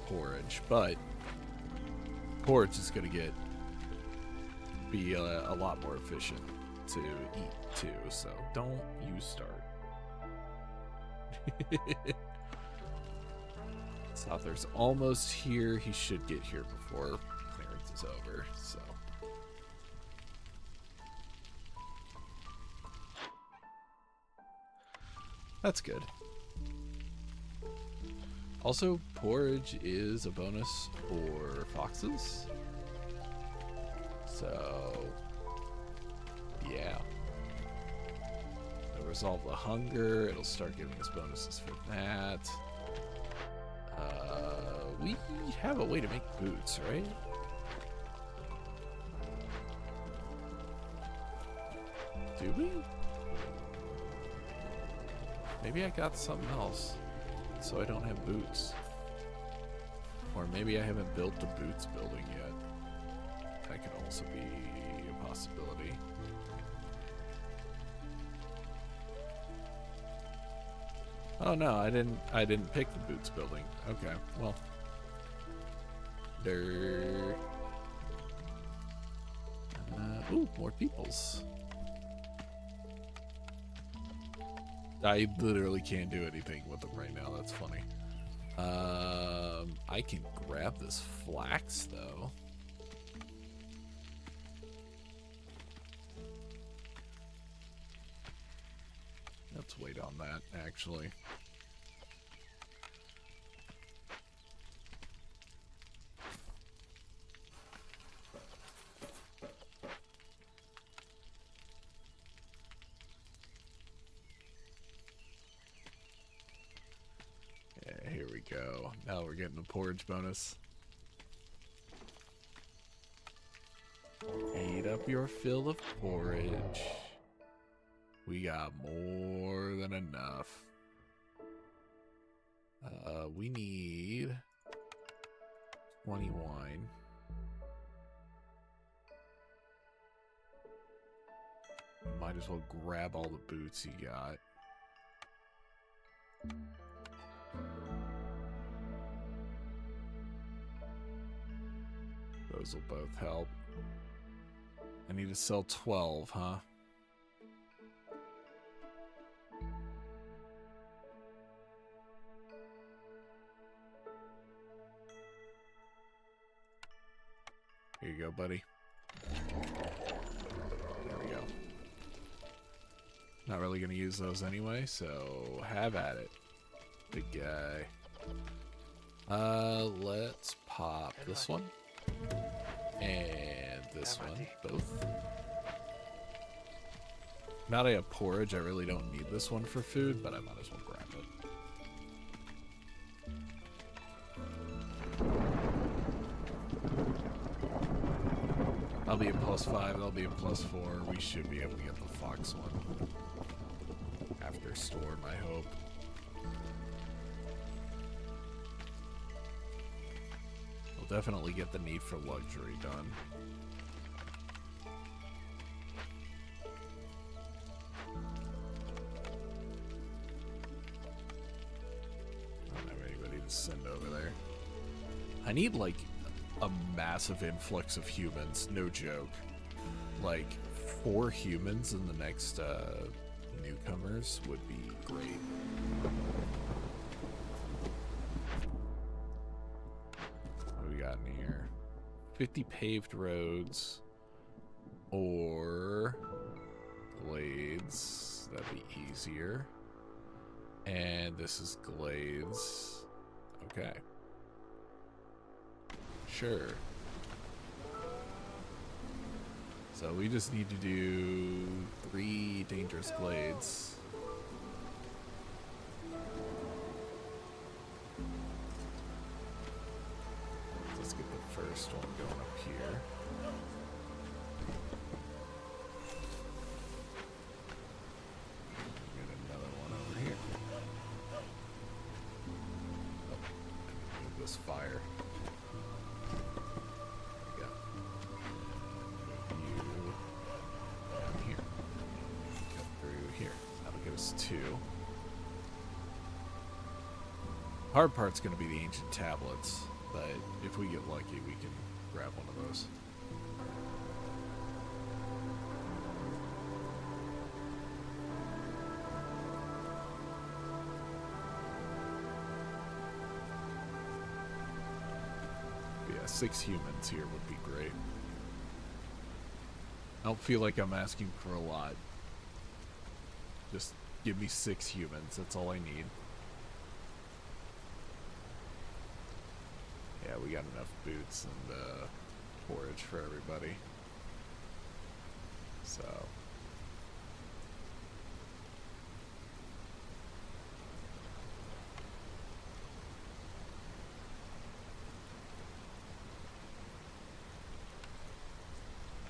porridge, but porridge is going to be a lot more efficient to eat too, so don't you start. Souther's almost here. He should get here before clearance is over, so. That's good. Also, porridge is a bonus for foxes. So, yeah. It'll resolve the hunger. It'll start giving us bonuses for that. We have a way to make boots, right? Do we? Maybe I got something else, so I don't have boots. Or maybe I haven't built the boots building yet. That could also be a possibility. Oh no, I didn't pick the boots building. Okay, well. Ooh, more peoples. I literally can't do anything with them right now. That's funny. I can grab this flax though. Let's wait on that actually. Here we go. Now we're getting a porridge bonus. up your fill of porridge. We got more than enough. We need 20 wine. Might as well grab all the boots you got. Those will both help. I need to sell 12, huh? Here you go, buddy. There we go. Not really going to use those anyway, so have at it, big guy. Let's pop this one. And this one, both. Now that I have porridge, I really don't need this one for food, but I might as well grab it. I'll be at +5, I'll be at +4. We should be able to get the fox one. After storm, I hope. We'll definitely get the need for luxury done. I don't have anybody to send over there. I need, like, a massive influx of humans, no joke. Like 4 humans in the next newcomers would be great. What do we got in here? 50 paved roads or glades. That'd be easier. And this is glades. Okay. Sure. So we just need to do 3 dangerous glades. Let's get the first one going up here. Get another one over here. Oh, move this fire. Two. Hard part's going to be the ancient tablets, but if we get lucky, we can grab one of those. Yeah, 6 humans here would be great. I don't feel like I'm asking for a lot. Just give me 6 humans, that's all I need. Yeah, we got enough boots and forage for everybody. So.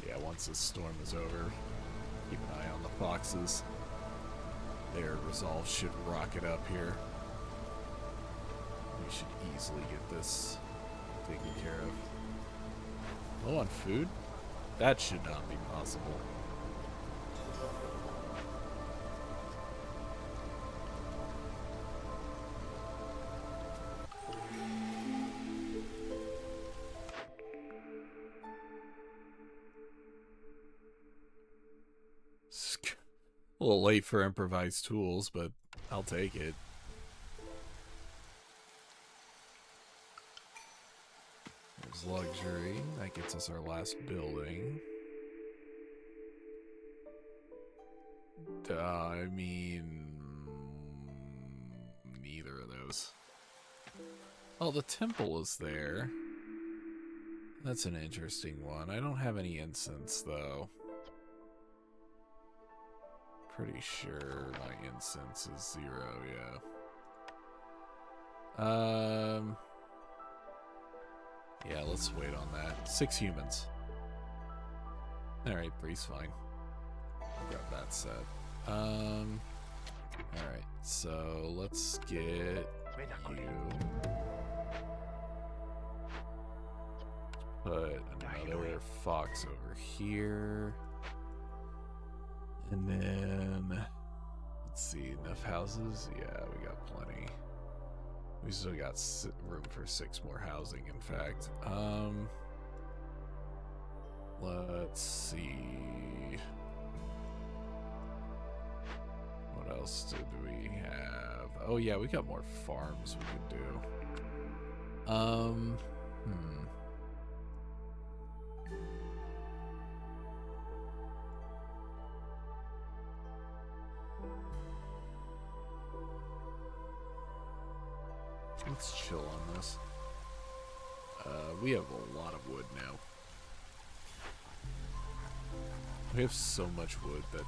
Yeah, once this storm is over, keep an eye on the foxes. Their resolve should rocket up here. We should easily get this taken care of. Low on food? That should not be possible. A little late for improvised tools, but I'll take it. There's luxury. That gets us our last building. I mean, neither of those. Oh, the temple is there. That's an interesting one. I don't have any incense, though. Pretty sure my incense is 0, yeah. Yeah, let's wait on that. 6 humans. Alright, three's fine. Grab that set. Alright, so let's get you. Put another fox over here. And then, let's see, enough houses? Yeah, we got plenty. We still got room for 6 more housing, in fact. Let's see. What else did we have? Oh yeah, we got more farms we could do. Let's chill on this. We have a lot of wood now. We have so much wood that,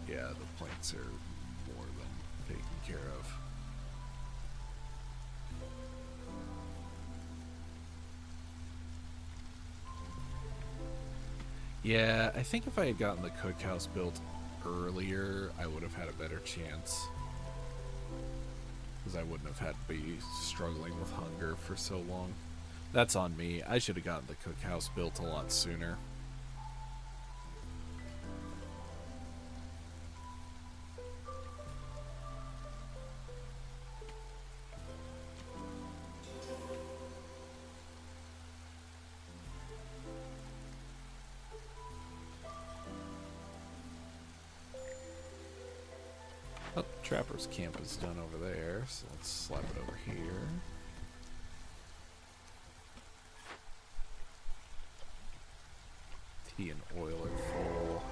yeah, the plants are more than taken care of. Yeah, I think if I had gotten the cookhouse built earlier, I would have had a better chance. Because I wouldn't have had to be struggling with hunger for so long. That's on me. I should have gotten the cookhouse built a lot sooner. Oh, Trapper's camp is done over there, so let's slap it over here. Tea and oil are full.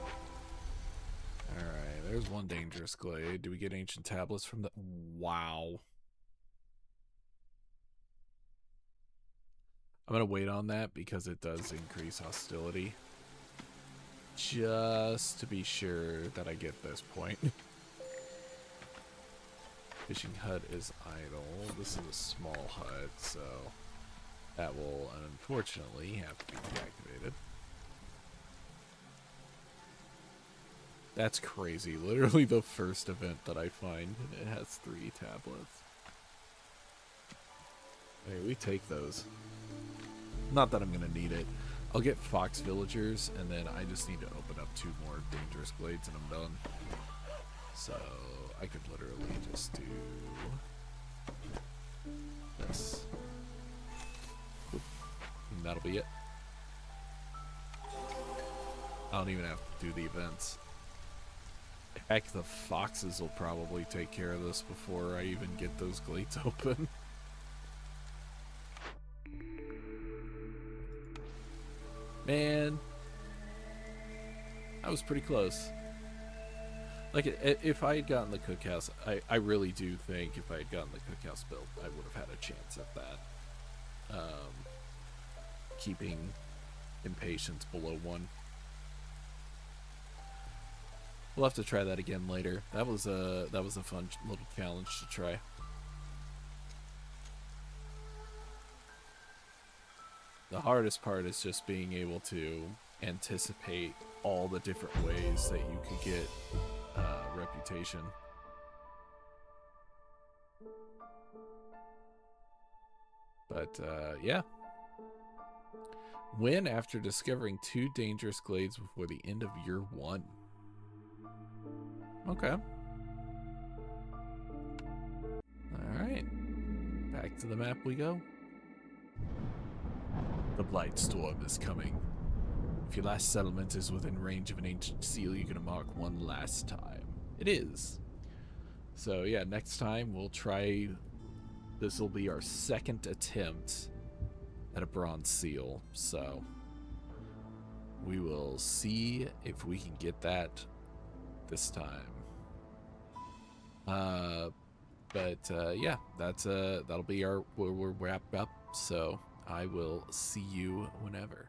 Alright, there's one dangerous glade. Do we get ancient tablets from the... Wow. I'm gonna wait on that because it does increase hostility. Just to be sure that I get this point. Fishing hut is idle. This is a small hut, so that will unfortunately have to be deactivated. That's crazy. Literally the first event that I find, and it has 3 tablets. Hey, we take those. Not that I'm gonna need it. I'll get fox villagers, and then I just need to open up 2 more dangerous glades, and I'm done. So I could literally just do this. Oop. And that'll be it. I don't even have to do the events. Heck, the foxes will probably take care of this before I even get those glades open. Man, I was pretty close. Like, if I had gotten the cookhouse, I really do think if I had gotten the cookhouse built, I would have had a chance at that. Keeping impatience below 1. We'll have to try that again later. That was a fun little challenge to try. The hardest part is just being able to anticipate all the different ways that you could get reputation. But yeah. Win after discovering 2 dangerous glades before the end of year 1. Okay. Alright. Back to the map we go. The Blight Storm is coming. If your last settlement is within range of an ancient seal, you're gonna mark one last time. It is. So yeah, next time we'll try... This will be our 2nd attempt at a bronze seal. So we will see if we can get that this time. Yeah, that'll be our... We'll wrap up. So I will see you whenever.